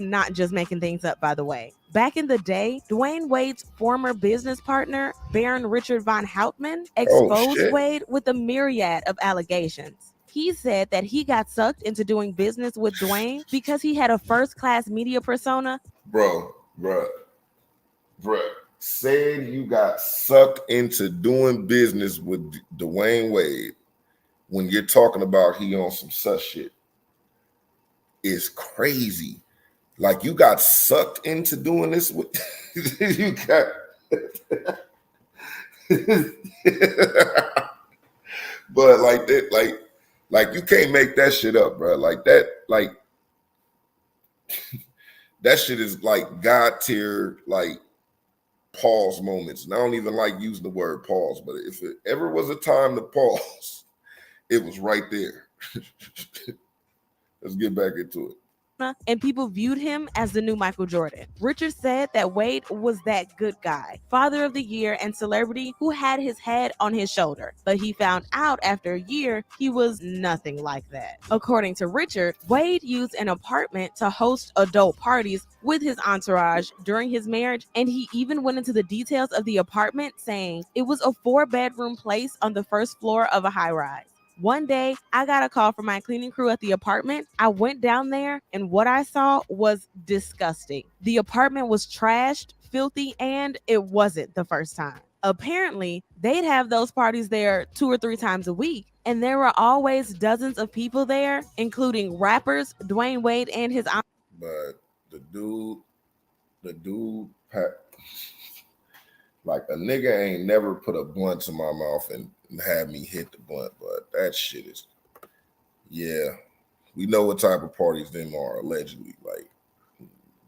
Not just making things up, by the way. Back in the day, Dwayne Wade's former business partner, Baron Richard von Houtman, exposed Wade with a myriad of allegations. He said that he got sucked into doing business with Dwayne because he had a first-class media persona. Bro. Said you got sucked into doing business with Dwayne Wade when you're talking about he on some such shit is crazy. Like you got sucked into doing this with you got but like that, like you can't make that shit up, bro. Like that, like that shit is like God tier, like pause moments. And I don't even like using the word pause, but if it ever was a time to pause, it was right there. Let's get back into it. And people viewed him as the new Michael Jordan. Richard said that Wade was that good guy, father of the year and celebrity who had his head on his shoulder. But he found out after a year he was nothing like that. According to Richard, Wade used an apartment to host adult parties with his entourage during his marriage, and he even went into the details of the apartment, saying it was a 4-bedroom place on the first floor of a high-rise. One day, I got a call from my cleaning crew at the apartment. I went down there, and what I saw was disgusting. The apartment was trashed, filthy, and it wasn't the first time. Apparently, they'd have those parties there 2 or 3 times a week, and there were always dozens of people there, including rappers, Dwayne Wade, and his aunt. But the dude, like a nigga ain't never put a blunt to my mouth and had me hit the blunt, but that shit is, yeah, we know what type of parties them are, allegedly. Like,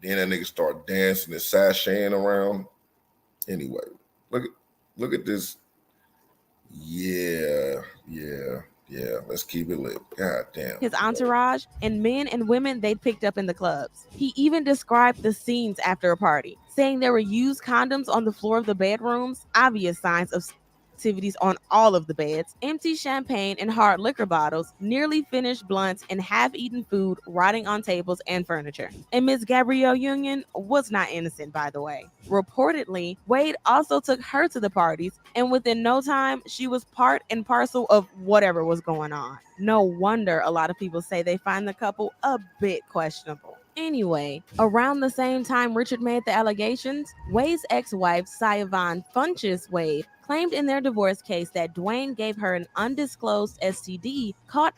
then that nigga start dancing and sashaying around. Anyway, look at this. Yeah, let's keep it lit. God damn. His entourage and men and women they'd picked up in the clubs. He even described the scenes after a party, saying there were used condoms on the floor of the bedrooms, obvious signs of activities on all of the beds, empty champagne and hard liquor bottles, nearly finished blunts, and half-eaten food rotting on tables and furniture. And Miss Gabrielle Union was not innocent, by the way. Reportedly, Wade also took her to the parties, and within no time, she was part and parcel of whatever was going on. No wonder a lot of people say they find the couple a bit questionable. Anyway, around the same time Richard made the allegations, Wade's ex-wife, Sayavon Funches Wade, claimed in their divorce case that Dwayne gave her an undisclosed STD called.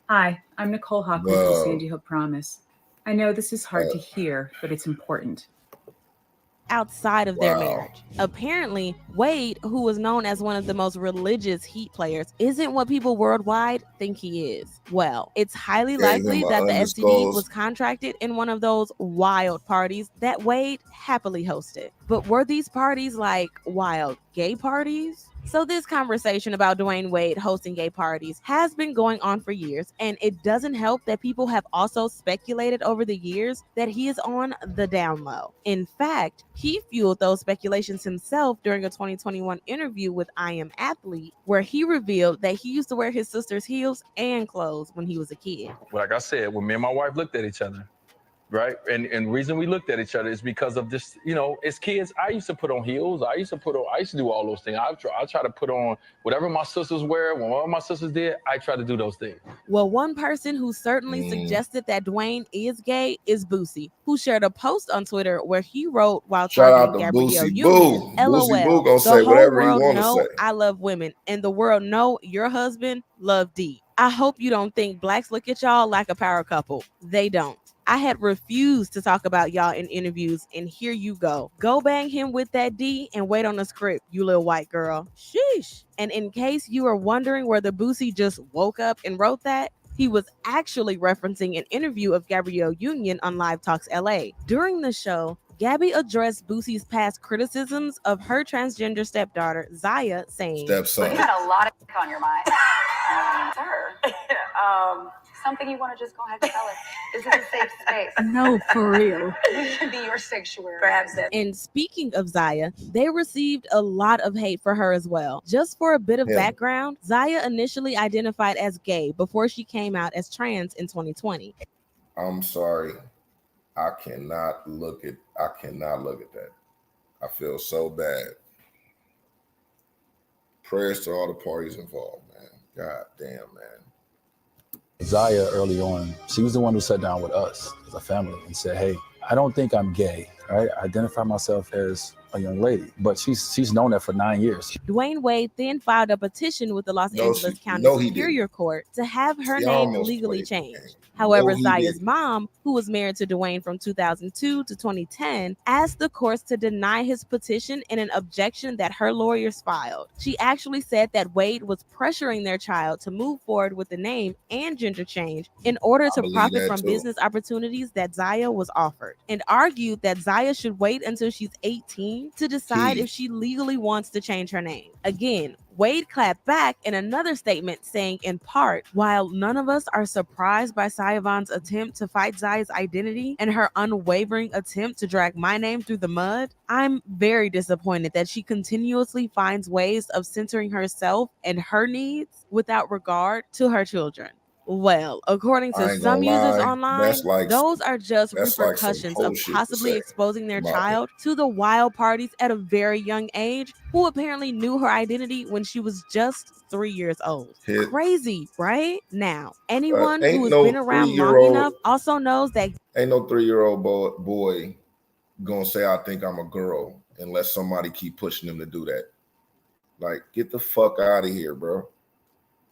Hi, I'm Nicole Hawkins with Sandy Hook Promise. I know this is hard to hear, but it's important. Outside of their marriage. Apparently, Wade, who was known as one of the most religious Heat players, isn't what people worldwide think he is. Well, it's highly likely that the STD was contracted in one of those wild parties that Wade happily hosted. But were these parties like wild gay parties? So this conversation about Dwayne Wade hosting gay parties has been going on for years, and it doesn't help that people have also speculated over the years that he is on the down low. In fact, he fueled those speculations himself during a 2021 interview with I Am Athlete, where he revealed that he used to wear his sister's heels and clothes when he was a kid. Like I said, when me and my wife looked at each other, right? And the reason we looked at each other is because of this, you know, as kids, I used to put on heels. I used to do all those things. I try to put on whatever my sisters wear. When one of my sisters did, I try to do those things. Well, one person who certainly suggested that Dwayne is gay is Boosie, who shared a post on Twitter where he wrote while targeting Gabrielle Union, LOL, gonna say whatever he wanna say. I love women, and the world know your husband love D. I hope you don't think blacks look at y'all like a power couple. They don't. I had refused to talk about y'all in interviews, and here you go. Go bang him with that D and wait on the script, you little white girl. Sheesh. And in case you are wondering whether Boosie just woke up and wrote that, he was actually referencing an interview of Gabrielle Union on Live Talks LA. During the show, Gabby addressed Boosie's past criticisms of her transgender stepdaughter, Zaya, saying, Stepson. You had a lot of on your mind. Sir, something you want to just go ahead and tell us. This is a safe space. No, for real. This should be your sanctuary. Perhaps that. And speaking of Zaya, they received a lot of hate for her as well. Just for a bit of background, Zaya initially identified as gay before she came out as trans in 2020. I'm sorry. I cannot look at that. I feel so bad. Prayers to all the parties involved, man. God damn, man. Zaya, early on, she was the one who sat down with us as a family and said, hey, I don't think I'm gay, right? I identify myself as a young lady, but she's known that for 9 years. Dwayne Wade then filed a petition with the Los Angeles County Superior Court to have her name legally changed. However, Zaya's mom, who was married to Dwayne from 2002 to 2010, asked the courts to deny his petition in an objection that her lawyers filed. She actually said that Wade was pressuring their child to move forward with the name and gender change in order to profit from business opportunities that Zaya was offered, and argued that Zaya should wait until she's 18 to decide if she legally wants to change her name. Again, Wade clapped back in another statement saying, in part, while none of us are surprised by Sayavon's attempt to fight Zaya's identity and her unwavering attempt to drag my name through the mud, I'm very disappointed that she continuously finds ways of centering herself and her needs without regard to her children. Well, according to some users online, those are just repercussions of possibly exposing their child to the wild parties at a very young age, who apparently knew her identity when she was just 3 years old. Crazy, right? Now, anyone who has been around long enough also knows that ain't no 3-year-old boy gonna say, I think I'm a girl, unless somebody keep pushing him to do that. Like, get the fuck out of here, bro.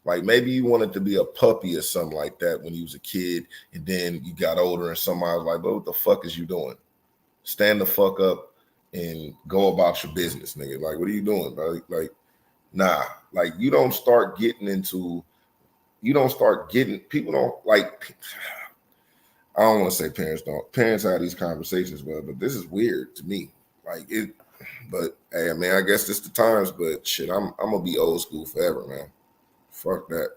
Like, maybe you wanted to be a puppy or something like that when you was a kid, and then you got older and somebody was like, "But what the fuck is you doing? Stand the fuck up and go about your business, nigga." Like, what are you doing, bro? Like, nah. Like, you don't start getting, people don't, like, I don't want to say parents have these conversations, but this is weird to me. Like, but hey, man, I guess it's the times, but shit, I'm gonna be old school forever, man. Fuck that.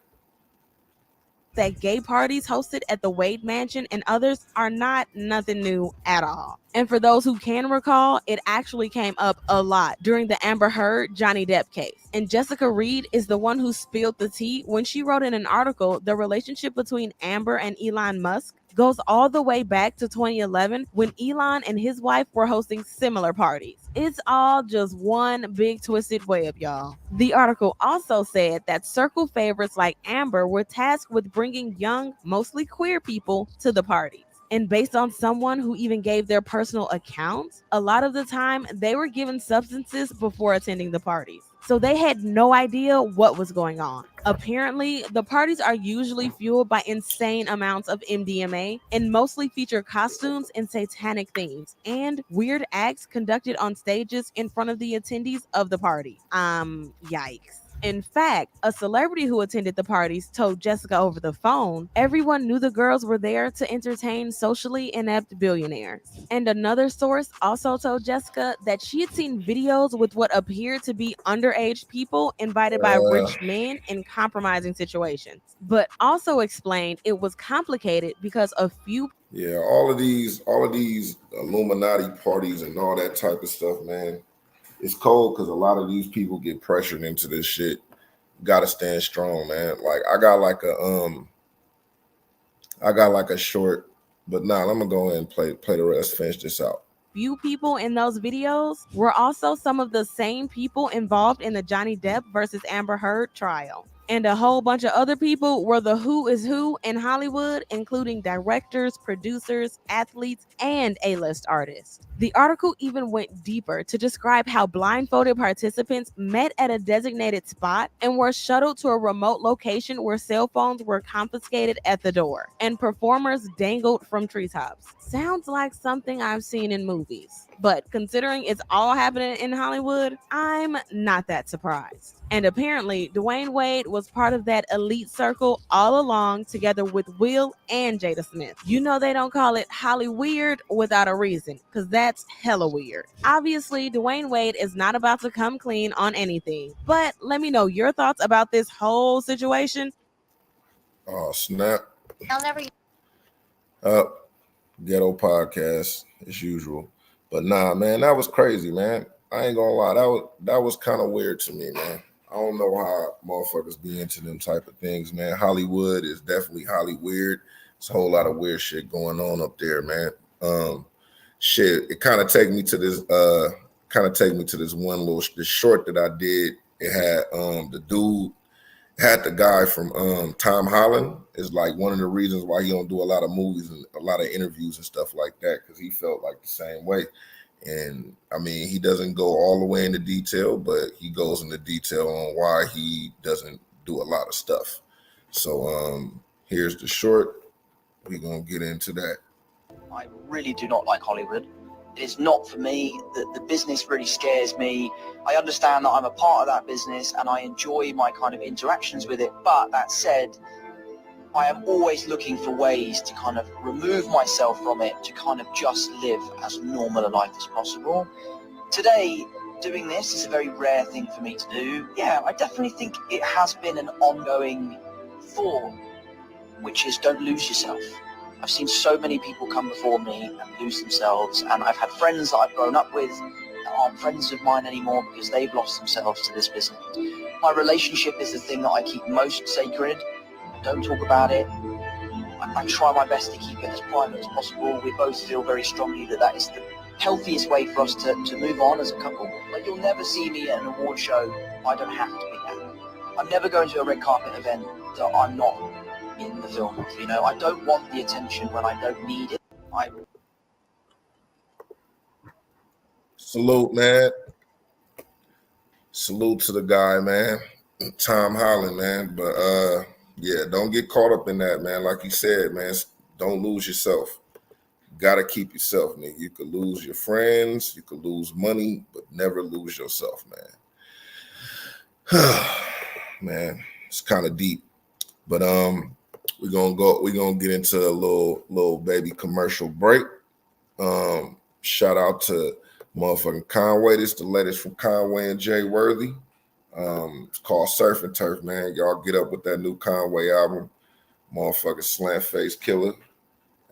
That gay parties hosted at the Wade Mansion and others are not nothing new at all. And for those who can recall, it actually came up a lot during the Amber Heard Johnny Depp case. And Jessica Reed is the one who spilled the tea when she wrote in an article the relationship between Amber and Elon Musk goes all the way back to 2011 when Elon and his wife were hosting similar parties. It's all just one big twisted web, y'all. The article also said that circle favorites like Amber were tasked with bringing young, mostly queer people to the parties. And based on someone who even gave their personal accounts, a lot of the time they were given substances before attending the parties. So they had no idea what was going on. Apparently, the parties are usually fueled by insane amounts of MDMA and mostly feature costumes and satanic themes and weird acts conducted on stages in front of the attendees of the party. Yikes. In fact, a celebrity who attended the parties told Jessica over the phone, everyone knew the girls were there to entertain socially inept billionaires. And another source also told Jessica that she had seen videos with what appeared to be underage people invited by rich men in compromising situations, but also explained it was complicated because a few all of these Illuminati parties and all that type of stuff, man. It's cold because a lot of these people get pressured into this shit. Gotta stand strong, man. Like I got like a short, but nah, I'm gonna go ahead and play the rest, finish this out. Few people in those videos were also some of the same people involved in the Johnny Depp versus Amber Heard trial. And a whole bunch of other people were the who is who in Hollywood, including directors, producers, athletes, and A-list artists. The article even went deeper to describe how blindfolded participants met at a designated spot and were shuttled to a remote location where cell phones were confiscated at the door, and performers dangled from treetops. Sounds like something I've seen in movies. But considering it's all happening in Hollywood, I'm not that surprised. And apparently, Dwayne Wade was part of that elite circle all along, together with Will and Jada Smith. You know they don't call it Holly Weird without a reason, because that's hella weird. Obviously, Dwayne Wade is not about to come clean on anything, but let me know your thoughts about this whole situation. Oh, snap. I'll never. Ghetto podcast, as usual. But nah, man, that was crazy, man. I ain't gonna lie, that was kind of weird to me, man. I don't know how motherfuckers be into them type of things, man. Hollywood is definitely Holly weird. There's a whole lot of weird shit going on up there, man. Shit, it kind of take me to this one little this short that I did. It had the dude had the guy from Tom Holland is like one of the reasons why he don't do a lot of movies and a lot of interviews and stuff like that, because he felt like the same way. And I mean, he doesn't go all the way into detail, but he goes into detail on why he doesn't do a lot of stuff. So here's the short. We're going to get into that. I really do not like Hollywood. It is not for me. The business really scares me. I understand that I'm a part of that business and I enjoy my kind of interactions with it. But that said, I am always looking for ways to kind of remove myself from it, to kind of just live as normal a life as possible. Today, doing this is a very rare thing for me to do. Yeah, I definitely think it has been an ongoing thought, which is don't lose yourself. I've seen so many people come before me and lose themselves, and I've had friends that I've grown up with that aren't friends of mine anymore because they've lost themselves to this business. My relationship is the thing that I keep most sacred. I don't talk about it. I try my best to keep it as private as possible. We both feel very strongly that that is the healthiest way for us to move on as a couple. Like, you'll never see me at an award show I don't have to be at. I'm never going to a red carpet event that I'm not in the film, you know. I don't want the attention when I don't need it. Salute, man. Salute to the guy, man. Tom Holland, man. But yeah, don't get caught up in that, man. Like you said, man, don't lose yourself. You gotta keep yourself, nigga. You could lose your friends, you could lose money, but never lose yourself, man. Man, it's kind of deep. But we're gonna get into a little baby commercial break. Shout out to motherfucking Conway. This is the latest from Conway and Jay Worthy. It's called Surf and Turf, man. Y'all get up with that new Conway album. Motherfucking Slant Face Killer.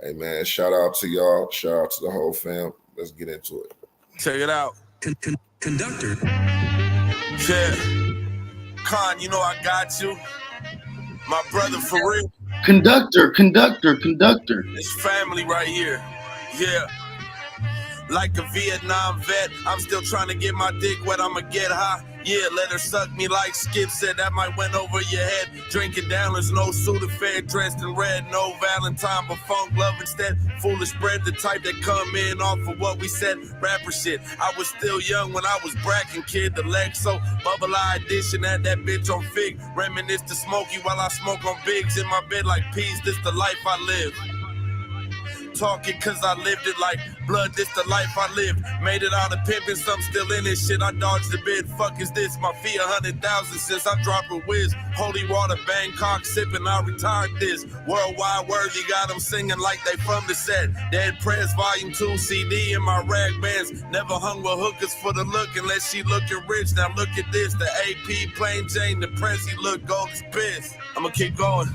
Hey man, shout out to y'all. Shout out to the whole fam. Let's get into it. Check it out. Conductor. Yeah. Con, you know I got you. My brother for real. Conductor. It's family right here. Yeah. Like a Vietnam vet, I'm still trying to get my dick wet, I'ma get high. Yeah, let her suck me like Skip said, that might went over your head. Drinking down, there's no Sudafed, dressed in red, no Valentine, but funk love instead. Foolish bread, the type that come in off of what we said. Rapper shit, I was still young when I was bracking, kid. The Lexo, bubble eye edition, had that bitch on Fig. Reminisce to Smokey while I smoke on Bigs. In my bed like peas, this the life I live. Talking cause I lived it like blood, this the life I lived. Made it out of pimping, some still in this shit. I dodged the bid, fuck is this? My fee 100,000 since I dropped a whiz. Holy water, Bangkok sipping, I retired this. Worldwide Worthy, got them singing like they from the set. Dead Press Volume 2 CD in my rag bands. Never hung with hookers for the look unless she looking rich. Now look at this, the AP, Plain Jane, the Prezi look gold as piss. I'ma keep going.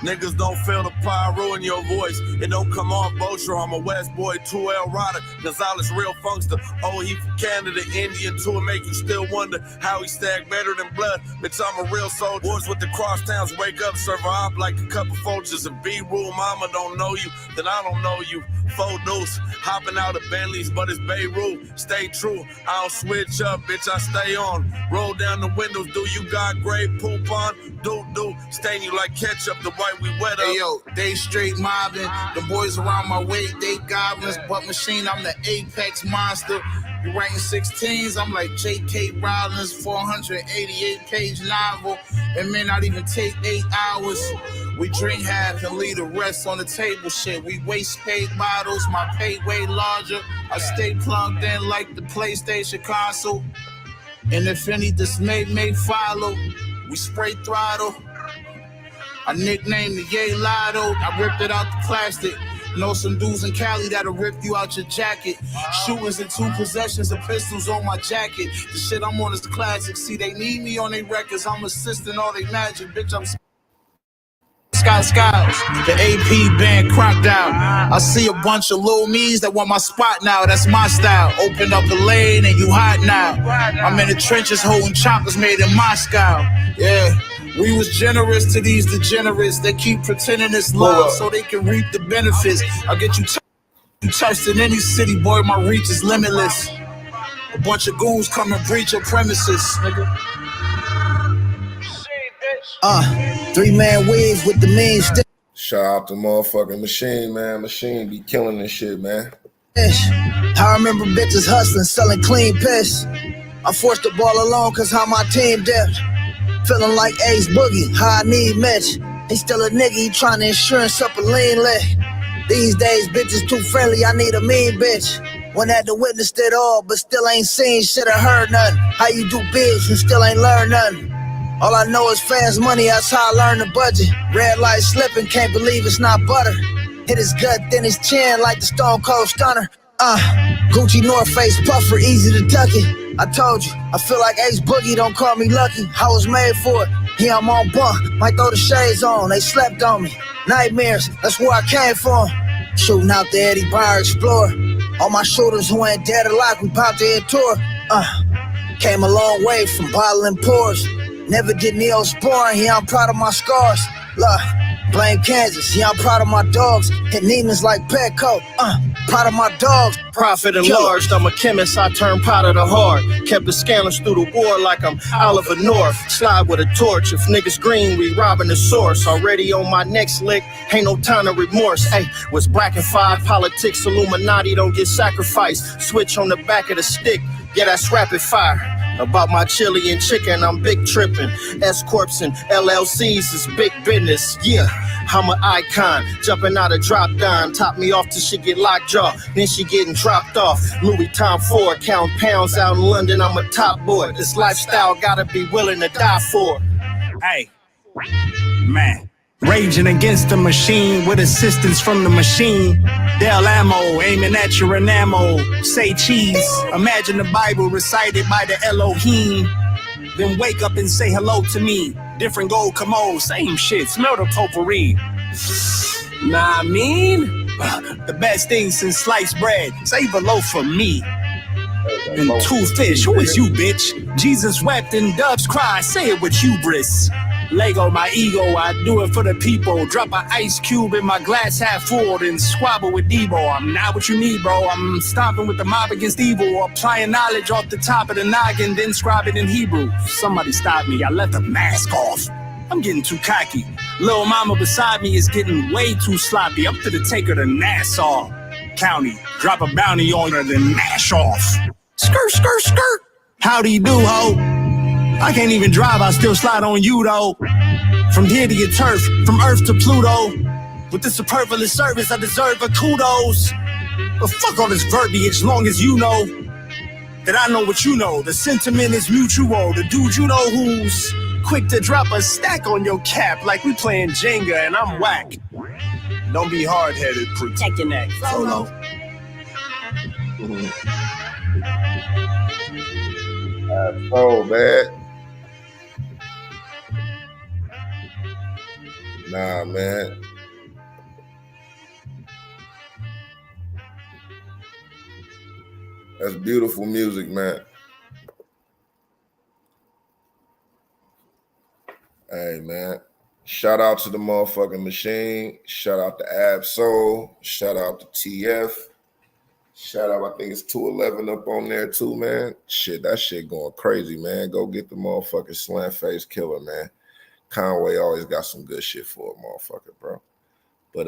Niggas don't feel the power, ruin your voice. It don't come off Bosher. I'm a West boy, 2L Rider. Gonzalez, real funkster. Oh, he from Canada, Indian tour, make you still wonder how he stacked better than blood. Bitch, I'm a real soldier. Wars with the crosstowns, wake up, serve up like a couple Folgers. A B-rule, mama don't know you, then I don't know you. Four deuce, hopping out of Bentleys, but it's Beirut. Stay true, I don't switch up, bitch, I stay on. Roll down the windows, do you got great poop on? Do, stain you like ketchup, the white we wet up. Hey yo, they straight mobbing. The boys around my way, they goblins. But machine, I'm the apex monster. You writing 16s, I'm like J.K. Rowling's 488-page novel. It may not even take 8 hours. We drink half and leave the rest on the table shit. We waste paid bottles, my pay way larger. I stay plugged in like the PlayStation console. And if any dismay may follow, we spray throttle. I nicknamed the Yay Lotto. I ripped it out the plastic. Know some dudes in Cali that'll rip you out your jacket. Shooters in 2 possessions of pistols on my jacket. The shit I'm on is the classic. See, they need me on their records. I'm assisting all they magic. Bitch, I'm Skiles. The AP band Crocodile. I see a bunch of little me's that want my spot now. That's my style. Open up the lane and you hot now. I'm in the trenches holding choppers made in Moscow. Yeah. We was generous to these degenerates that keep pretending it's love so they can reap the benefits. I'll get you touched in any city, boy, my reach is limitless. A bunch of goons come and breach your premises, nigga. 3-man waves with the main stick. Shout out to motherfucking Machine, man. Machine be killing this shit, man. I remember bitches hustling, selling clean piss. I forced the ball alone cause how my team dipped. Feeling like Ace Boogie, how I need Mitch. He still a nigga, he trying to insurance up a lean lit. These days, bitches too friendly, I need a mean bitch. One had to witness it all, but still ain't seen shit or heard nothing. How you do biz and still ain't learned nothing. All I know is fast money, that's how I learned the budget. Red light slipping, can't believe it's not butter. Hit his gut, then his chin like the Stone Cold Stunner. Gucci North Face puffer, easy to tuck it. I told you, I feel like Ace Boogie, don't call me lucky. I was made for it. Yeah, I'm on bunk, might throw the shades on. They slept on me. Nightmares, that's where I came from. Shooting out the Eddie Bauer Explorer. All my shooters who ain't dead or alive, we popped their tour. Came a long way from bottling pours. Never did Neosporin, yeah, I'm proud of my scars. Look, blame Kansas, yeah, I'm proud of my dogs. Hit Neiman's like Petco, proud of my dogs. Profit enlarged, I'm a chemist, I turn powder to hard. Kept the scanners through the war like I'm Oliver North. Slide with a torch, if niggas green, we robbing the source. Already on my next lick, ain't no time to remorse. Hey, was black and 5, politics, Illuminati don't get sacrificed. Switch on the back of the stick, yeah, that's rapid fire. About my chili and chicken, I'm big tripping. S-Corps and LLCs is big business, yeah. I'm an icon, jumping out of drop down. Top me off till she get lockjaw, then she getting dropped off. Louis Tom Ford, count pounds out in London, I'm a top boy. This lifestyle gotta be willing to die for. Hey, man. Raging against the machine with assistance from the machine. Del ammo, aiming at your enamel. Say cheese. Imagine the Bible recited by the Elohim. Then wake up and say hello to me. Different gold commode, same shit. Smell the potpourri. Nah, I mean, the best thing since sliced bread. Save a loaf for me. And 2 fish. Who is you, bitch? Jesus wept and doves cry. Say it with hubris. Lego my ego, I do it for the people. Drop an ice cube in my glass half full, then squabble with Debo. I'm not what you need, bro. I'm stomping with the mob against evil. Applying knowledge off the top of the noggin, then scribe it in Hebrew. Somebody stop me, I left the mask off. I'm getting too cocky. Little mama beside me is getting way too sloppy. I'm finna take her to Nassau County. Drop a bounty on her, then mash off. Skirt, skirt, skirt. Howdy do, ho. I can't even drive, I still slide on you though. From here to your turf, from Earth to Pluto. With this superfluous service, I deserve a kudos. But fuck all this verbiage, long as you know that I know what you know. The sentiment is mutual. The dude you know who's quick to drop a stack on your cap like we playing Jenga and I'm whack. Don't be hard-headed, protect your neck. Solo. Oh, man. Nah, man. That's beautiful music, man. Hey, man. Shout out to the motherfucking machine. Shout out to Ab-Soul. Shout out to TF. Shout out, I think it's 211 up on there too, man. Shit, that shit going crazy, man. Go get the motherfucking Slam Face Killer, man. Conway always got some good shit for a motherfucker, bro. But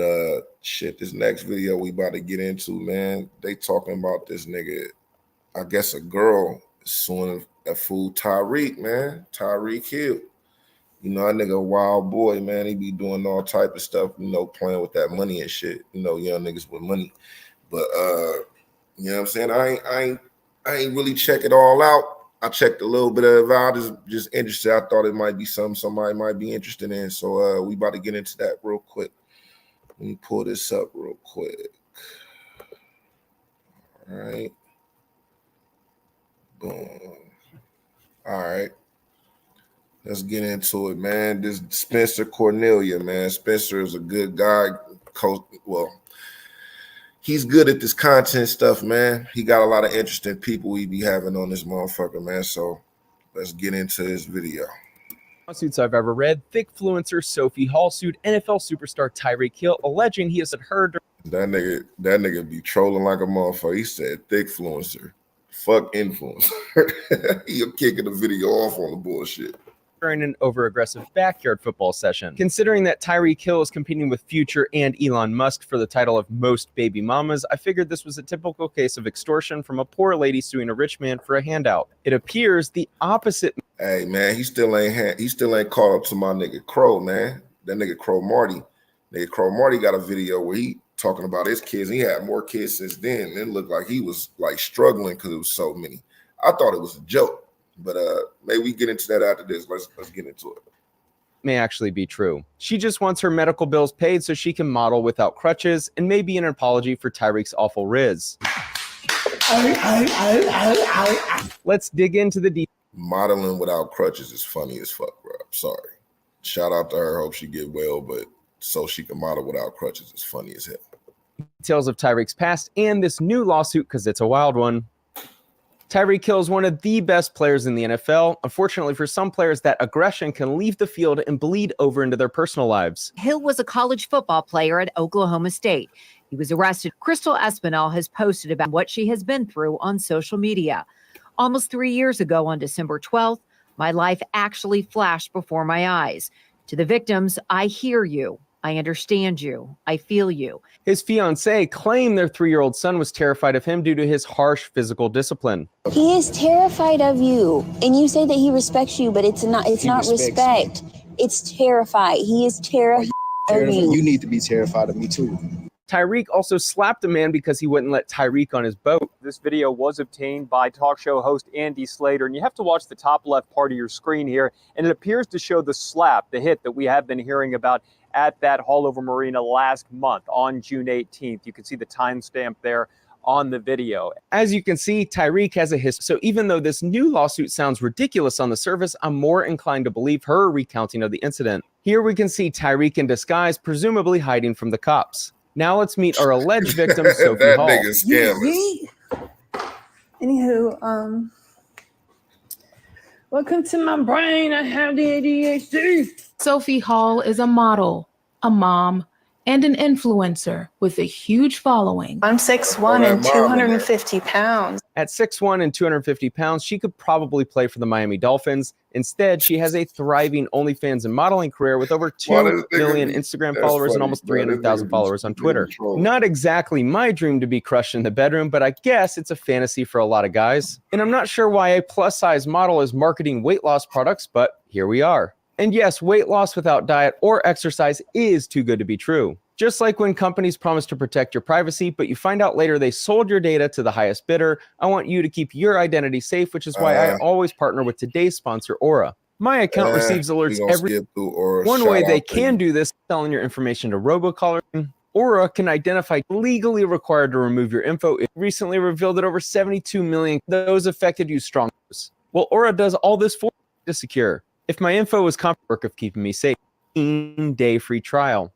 shit, this next video we about to get into, man, they talking about this nigga, I guess a girl suing a fool Tyreek, man. Tyreek Hill. You know, that nigga a wild boy, man. He be doing all type of stuff, you know, playing with that money and shit. You know, young niggas with money. But you know what I'm saying? I ain't really check it all out. I checked a little bit of it out. Just interested. I thought it might be something somebody might be interested in. So we about to get into that real quick. Let me pull this up real quick. All right. Boom. All right. Let's get into it, man. This Spencer Cornelia, man. Spencer is a good guy. Well, he's good at this content stuff, man. He got a lot of interesting people we be having on this motherfucker, man. So let's get into this video. Lawsuits I've ever read. Thick fluencer Sophie Hall sued NFL superstar Tyreek Hill, alleging he has heard that nigga be trolling like a motherfucker. He said thick fluencer. Fuck influencer. He'll kicking the video off on the bullshit. during an over-aggressive backyard football session. Considering that Tyreek Hill is competing with Future and Elon Musk for the title of most baby mamas, I figured this was a typical case of extortion from a poor lady suing a rich man for a handout. It appears the opposite. Hey man, he still ain't caught up to my nigga Crow, man. That nigga Crow Marty. Nigga Crow Marty got a video where he talking about his kids. He had more kids since then. And it looked like he was like struggling because it was so many. I thought it was a joke. But maybe we get into that after this. Let's get into it. May actually be true. She just wants her medical bills paid so she can model without crutches, and maybe an apology for Tyreek's awful riz. Let's dig into the details. Modeling without crutches is funny as fuck, bro. I'm sorry. Shout out to her. Hope she get well, but so she can model without crutches is funny as hell. Details of Tyreek's past and this new lawsuit, because it's a wild one. Tyreek Hill is one of the best players in the NFL. Unfortunately, for some players, that aggression can leave the field and bleed over into their personal lives. Hill was a college football player at Oklahoma State. He was arrested. Crystal Espinal has posted about what she has been through on social media. Almost 3 years ago, on December 12th, my life actually flashed before my eyes. To the victims, I hear you. I understand you. I feel you. His fiancée claimed their 3-year-old son was terrified of him due to his harsh physical discipline. He is terrified of you. And you say that he respects you, but it's not respect. It's terrified. He is terrified of you. You need to be terrified of me too. Tyreek also slapped a man because he wouldn't let Tyreek on his boat. This video was obtained by talk show host Andy Slater, and you have to watch the top left part of your screen here, and it appears to show the slap, the hit that we have been hearing about at that Hall Over Marina last month on June 18th. You can see the timestamp there on the video. As you can see, Tyreek has a history. So even though this new lawsuit sounds ridiculous on the surface, I'm more inclined to believe her recounting of the incident. Here we can see Tyreek in disguise, presumably hiding from the cops. Now let's meet our alleged victim, Sophie that Hall. Nigga scammers. Anywho, welcome to my brain. I have the ADHD. Sophie Hall is a model, a mom, and an influencer with a huge following. I'm 6'1" and 250 pounds. At 6'1" and 250 pounds, she could probably play for the Miami Dolphins. Instead, she has a thriving OnlyFans and modeling career with over 2 million Instagram followers and almost 300,000 followers on Twitter. Not exactly my dream to be crushed in the bedroom, but I guess it's a fantasy for a lot of guys. And I'm not sure why a plus-size model is marketing weight loss products, but here we are. And yes, weight loss without diet or exercise is too good to be true. Just like when companies promise to protect your privacy, but you find out later they sold your data to the highest bidder, I want you to keep your identity safe, which is why I always partner with today's sponsor, Aura. My account receives alerts every one way they can do this, selling your information to robocallers. Aura can identify legally required to remove your info. It recently revealed that over 72 million of those affected use strong words. Well, Aura does all this for me to secure. If my info was work of keeping me safe, 15-day free trial.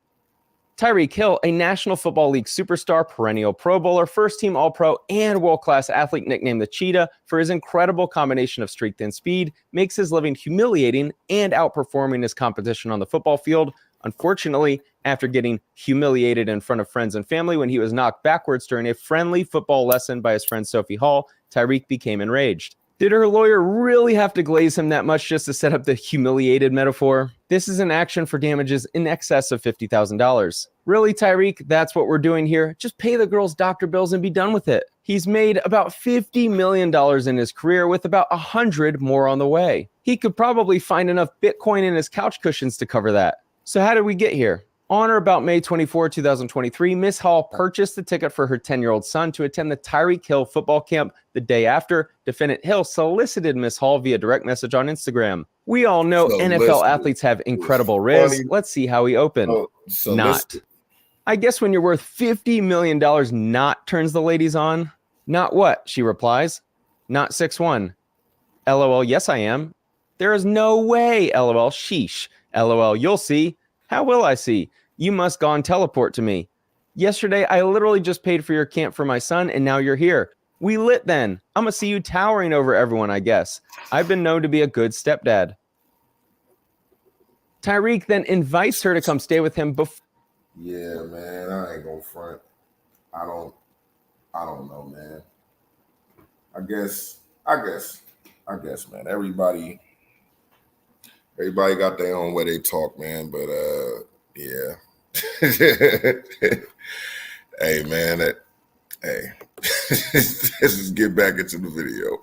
Tyreek Hill, a National Football League superstar, perennial Pro Bowler, first-team All-Pro, and world-class athlete nicknamed the Cheetah for his incredible combination of strength and speed, makes his living humiliating and outperforming his competition on the football field. Unfortunately, after getting humiliated in front of friends and family when he was knocked backwards during a friendly football lesson by his friend Sophie Hall, Tyreek became enraged. Did her lawyer really have to glaze him that much just to set up the humiliated metaphor? This is an action for damages in excess of $50,000. Really, Tyreek, that's what we're doing here. Just pay the girl's doctor bills and be done with it. He's made about $50 million in his career with about 100 more on the way. He could probably find enough Bitcoin in his couch cushions to cover that. So how did we get here? On or about May 24, 2023, Miss Hall purchased the ticket for her 10-year-old son to attend the Tyreek Hill football camp. The day after, defendant Hill solicited Miss Hall via direct message on Instagram. We all know NFL athletes have incredible riz. Let's see how he opened. Not. I guess when you're worth $50 million, not turns the ladies on. Not what? She replies. Not 6'1". LOL, yes I am. There is no way. LOL, sheesh. LOL, you'll see. How will I see? You must go and teleport to me. Yesterday, I literally just paid for your camp for my son, and now you're here. We lit then. I'm going to see you towering over everyone, I guess. I've been known to be a good stepdad. Tyreek then invites her to come stay with him before. Yeah, man, I ain't gonna front. I don't know, man. I guess, man. Everybody Everybody got their own way they talk, man. But yeah. Hey, man. Hey, let's just get back into the video.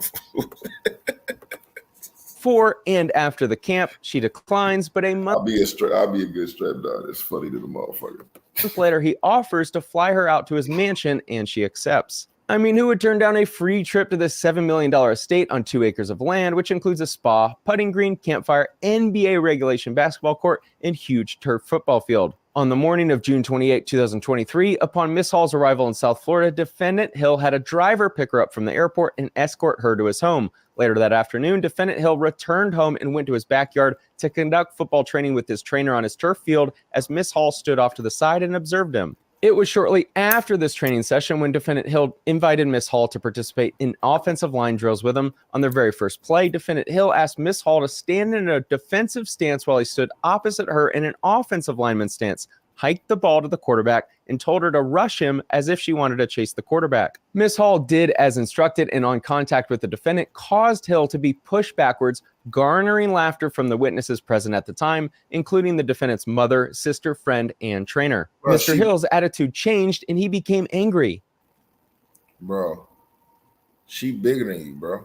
Before and after the camp, she declines, but I'll be a good strap dog. It's funny to the motherfucker. month later, he offers to fly her out to his mansion, and she accepts. I mean, who would turn down a free trip to this $7 million estate on 2 acres of land, which includes a spa, putting green, campfire, NBA regulation basketball court, and huge turf football field? On the morning of June 28, 2023, upon Miss Hall's arrival in South Florida, Defendant Hill had a driver pick her up from the airport and escort her to his home. Later that afternoon, Defendant Hill returned home and went to his backyard to conduct football training with his trainer on his turf field as Miss Hall stood off to the side and observed him. It was shortly after this training session when Defendant Hill invited Miss Hall to participate in offensive line drills with him. On their very first play, Defendant Hill asked Miss Hall to stand in a defensive stance while he stood opposite her in an offensive lineman stance, hiked the ball to the quarterback, and told her to rush him as if she wanted to chase the quarterback. Miss Hall did as instructed, and on contact with the defendant, caused Hill to be pushed backwards, garnering laughter from the witnesses present at the time, including the defendant's mother, sister, friend, and trainer. Bro, Mr. Hill's attitude changed, and he became angry. Bro, she bigger than you, bro.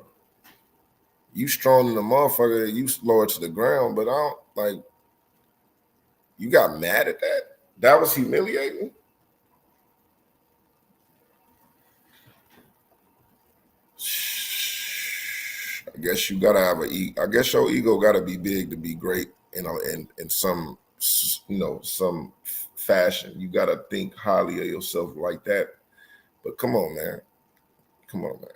You strong than the motherfucker, you lower to the ground, but I don't, like, you got mad at that? That was humiliating? I guess you gotta have I guess your ego gotta be big to be great, you know, in some, you know, some fashion. You gotta think highly of yourself like that. But come on, man. Come on, man.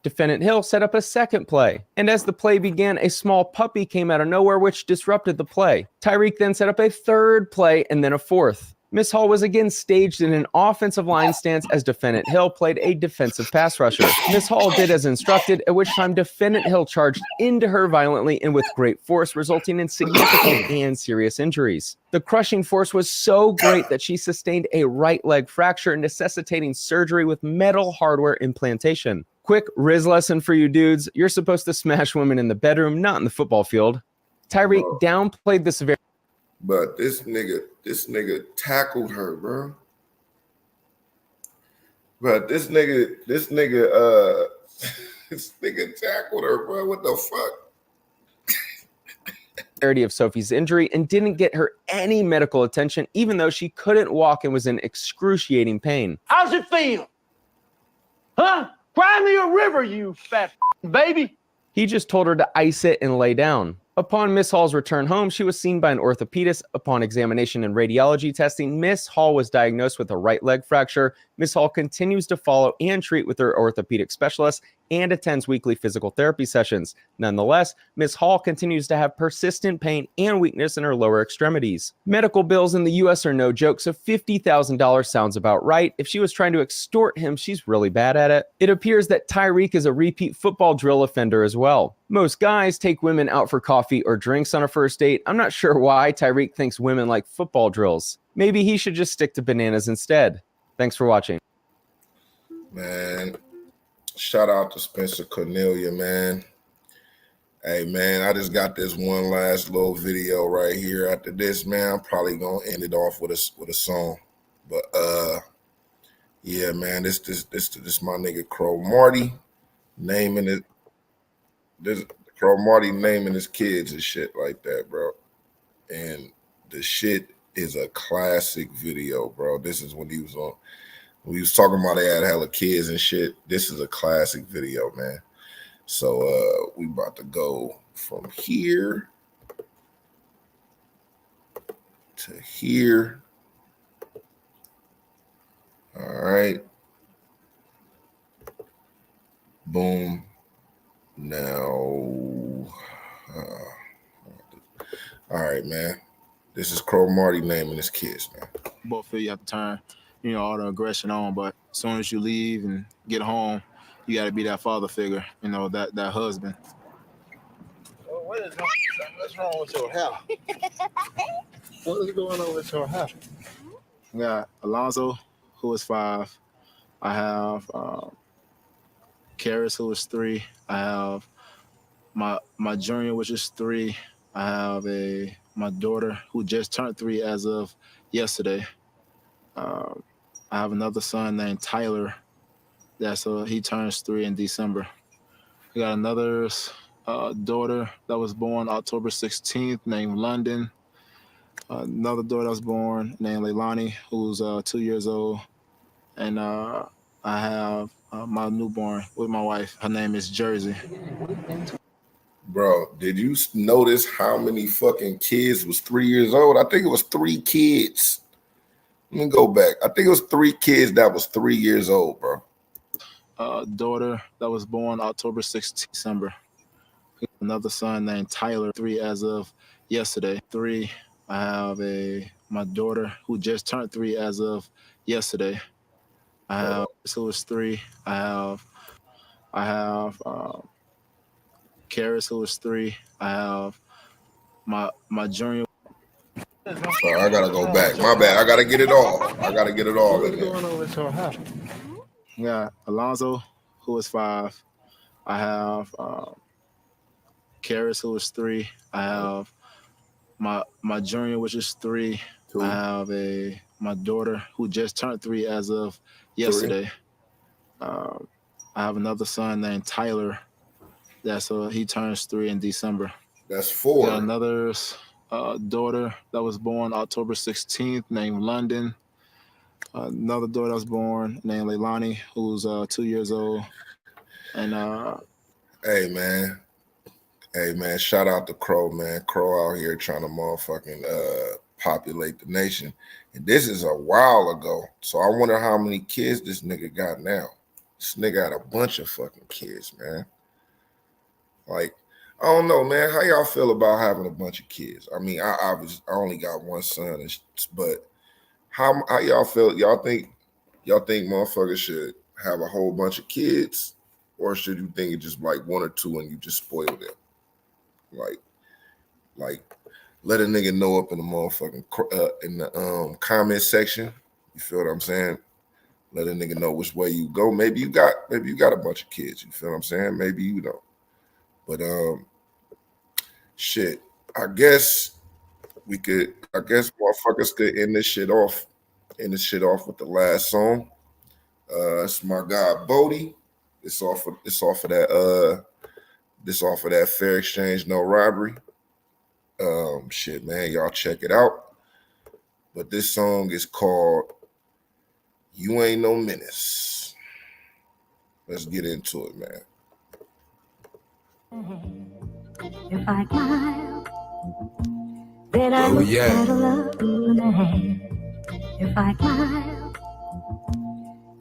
Defendant Hill set up a second play, and as the play began, a small puppy came out of nowhere, which disrupted the play. Tyreek then set up a third play and then a fourth. Miss Hall was again staged in an offensive line stance as Defendant Hill played a defensive pass rusher. Miss Hall did as instructed, at which time Defendant Hill charged into her violently and with great force, resulting in significant and serious injuries. The crushing force was so great that she sustained a right leg fracture, necessitating surgery with metal hardware implantation. Quick Riz lesson for you dudes. You're supposed to smash women in the bedroom, not in the football field. Tyreek downplayed the severity. But this nigga tackled her, bro. But this nigga tackled her, bro. What the fuck? Of Sophie's injury and didn't get her any medical attention, even though she couldn't walk and was in excruciating pain. How's it feel? Huh? Cry me a river, you fat baby. He just told her to ice it and lay down. Upon Miss Hall's return home, she was seen by an orthopedist. Upon examination and radiology testing, Miss Hall was diagnosed with a right leg fracture. Miss Hall continues to follow and treat with her orthopedic specialist and attends weekly physical therapy sessions. Nonetheless, Miss Hall continues to have persistent pain and weakness in her lower extremities. Medical bills in the U.S. are no joke, so $50,000 sounds about right. If she was trying to extort him, she's really bad at it. It appears that Tyreek is a repeat football drill offender as well. Most guys take women out for coffee or drinks on a first date. I'm not sure why Tyreek thinks women like football drills. Maybe he should just stick to bananas instead. Thanks for watching. Man, shout out to Spencer Cornelia, man. Hey, man, I just got this one last little video right here. After this, man, I'm probably going to end it off with a song. But, yeah, man, this my nigga Crow Marty naming it. This Crow Marty naming his kids and shit like that, bro. And the shit is a classic video, bro. This is when he was talking about they had hella kids and shit. This is a classic video, man. So we about to go from here to here. All right. Boom. Now, all right, man. This is Crow Marty naming his kids, man. Both of you have to turn, all the aggression on, but as soon as you leave and get home, you got to be that father figure, that husband. Well, what's wrong with your hair? What is going on with your hair? We got Alonzo, who is 5. I have Karis, who is 3. I have my junior, which is 3. I have my daughter who just turned 3 as of yesterday. I have another son named Tyler. He turns 3 in December. I got another daughter that was born October 16th named London. Another daughter that was born named Leilani, who's 2 years old. And I have my newborn with my wife. Her name is Jersey. Bro, did you notice how many fucking kids was 3 years old? I think it was 3 kids. Let me go back. I think it was 3 kids that was 3 years old, bro. Daughter that was born October 16th, December. Another son named Tyler, 3 as of yesterday. 3. I have my daughter who just turned 3 as of yesterday. I have so it's 3. I have Karis, who is 3. I have my junior. Sorry, I gotta go back. My bad. I gotta get it all. I gotta get it all in there. Yeah, Alonzo, who is 5. I have Karis, who is 3. I have my junior, which is 3. 2. I have my daughter who just turned 3 as of yesterday. I have another son named Tyler. He turns 3 in December. That's 4. Got another daughter that was born October 16th named London. Another daughter that was born named Leilani, who's 2 years old. And hey man, shout out to Crow, man. Crow out here trying to motherfucking populate the nation. And this is a while ago. So I wonder how many kids this nigga got now. This nigga got a bunch of fucking kids, man. Like, I don't know, man. How y'all feel about having a bunch of kids? I mean, I only got one son, but how y'all feel? Y'all think motherfuckers should have a whole bunch of kids, or should you think it's just like 1 or 2 and you just spoil them? Like, let a nigga know up in the motherfucking in the comment section. You feel what I'm saying? Let a nigga know which way you go. Maybe you got a bunch of kids. You feel what I'm saying? Maybe you don't. But shit. I guess motherfuckers could end this shit off with the last song. It's my guy Bodie. It's off of that Fair Exchange, No Robbery. Shit, man, y'all check it out. But this song is called You Ain't No Menace. Let's get into it, man. If I smile, then I look settle up in the hand. If I smile,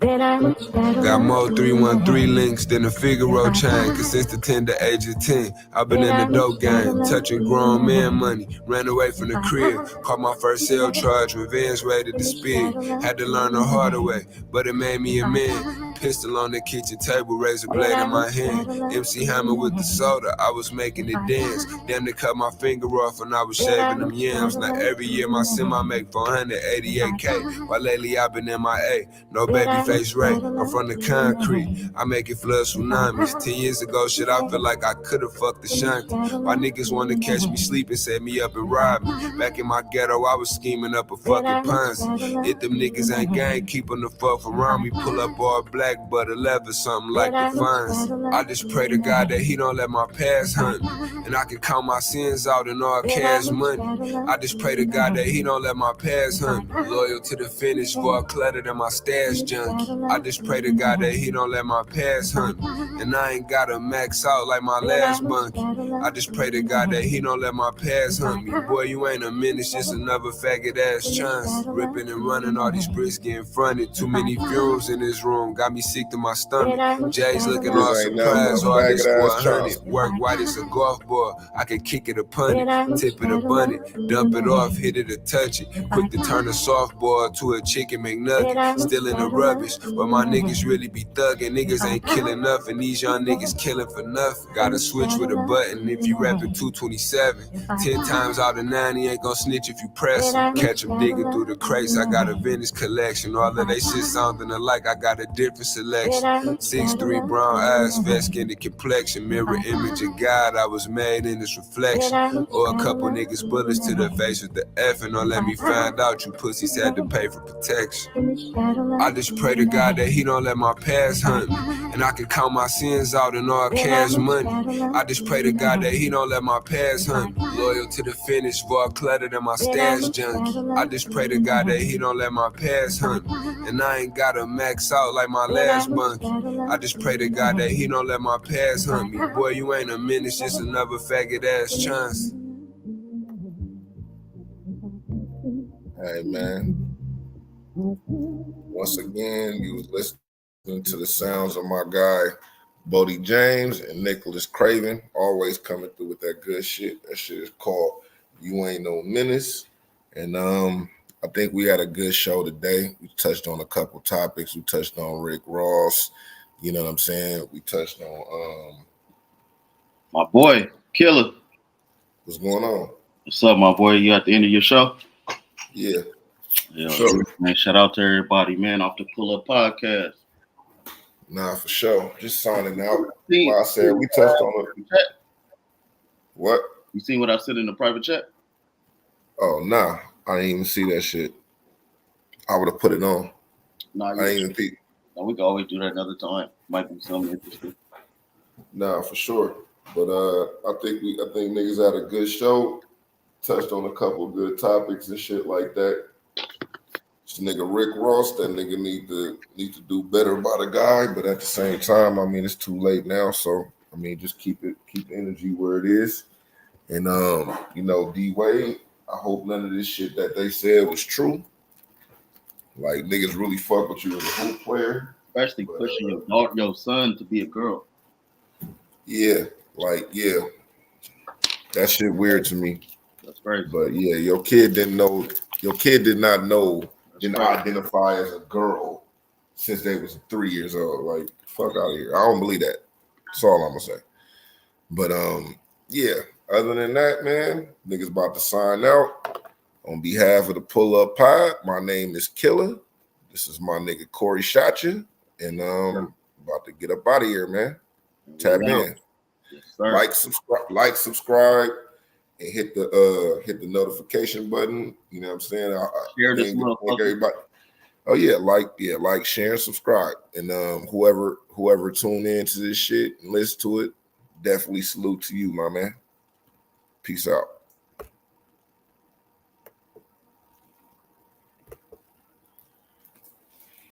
then I look settle. Got more 313 links than a Figaro chain. Cause since the tender age of 10, I've been in the dope game, touching grown man money. Ran away from the crib, caught my first cell charge, revenge ready to spit. Had to learn the harder way, but it made me a man. Pistol on the kitchen table, razor blade in my hand. MC Hammer with the soda, I was making it dance. Damn, they cut my finger off when I was shaving them yams. Now every year my semi make 488K. While lately I've been MIA, no baby face Ray. I'm from the concrete, I make it flood tsunamis. 10 years ago, shit, I feel like I could've fucked the shanty. My niggas wanna catch me sleeping, set me up and rob me. Back in my ghetto, I was scheming up a fucking Ponzi. If them niggas ain't gang, keep them the fuck around me. Pull up all black, but a leather, something like the fines. I just pray to God that he don't let my past hunt me, and I can count my sins out in all cash money. I just pray to God that he don't let my past hunt me. Loyal to the finish, for cluttered in my stash junkie. I just pray to God that he don't let my past hunt me, and I ain't gotta max out like my last bunkie. I just pray to God that he don't let my past hunt me. Boy, you ain't a menace, just another faggot ass chance. Ripping and running, all these bricks getting fronted. Too many fumes in this room, got me sick to my stomach. Jay's looking all surprised, all this 400. Work white as a golf ball, I can kick it or punt it, tip it or bun it, dump it off, hit it or touch it. Quick to turn a softball to a chicken McNugget. Still in the rubbish, but my niggas really be thugging. Niggas ain't killing nothing, these young niggas killing for nothing. Gotta switch with a button if you rapping 227. 10 times out of 9, he ain't gon' snitch if you press him. Catch him digging through the crates, I got a vintage collection. All of they shit sounding alike, I got a different selection. 6'3" brown eyes, fair skin and complexion. Mirror image of God, I was made in this reflection. Or a couple niggas bullets to the face with the F, and don't let me find out you pussies had to pay for protection. I just pray to God that he don't let my past hunt me, and I can count my sins out in all cash money. I just pray to God that he don't let my past hunt me. Loyal to the finish, for cluttered in my stash junkie. I just pray to God that he don't let my past hunt me, and I ain't gotta max out like my last bunkie. I just pray to God that he don't let my past hunt me. Boy, you ain't a menace, just another faggot ass chance. Hey man, once again, you was listening to the sounds of my guy Bodie James and Nicholas Craven, always coming through with that good shit. That shit is called You Ain't No Menace. And I think we had a good show today. We touched on a couple topics. We touched on Rick Ross. You know what I'm saying? We touched on my boy, Killer. What's going on? What's up, my boy? You at the end of your show? Yeah. Yeah, sure. Man, shout out to everybody, man, off the Pull Up Podcast. Nah, for sure. Just signing out. Like I said, we touched on it. What? You seen what I said in the private chat? Oh, nah. I didn't even see that shit. I would have put it on. Nah, I didn't even think. No, we can always do that another time. Might be something interesting. Nah, for sure. But I think niggas had a good show. Touched on a couple of good topics and shit like that. This nigga Rick Ross, that nigga need to do better by the guy, but at the same time, I mean, it's too late now. So I mean, just keep the energy where it is. And you know, D Wade, I hope none of this shit that they said was true. Like niggas really fuck with you as a hoop player, especially pushing your son to be a girl. Yeah, that shit weird to me. That's crazy. But yeah, your kid did not know, didn't identify as a girl since they was 3 years old. Like, fuck out of here. I don't believe that. That's all I'm gonna say. But yeah, other than that, man, niggas about to sign out. On behalf of the Pull Up Pod, my name is Killer. This is my nigga Corey Shotcha. And about to get up out of here, man. Tap in. Yes, like, subscribe, and hit the notification button. You know what I'm saying? Share this everybody. Oh yeah, like, share, and subscribe. And whoever tuned in to this shit and listen to it, definitely salute to you, my man. Peace out.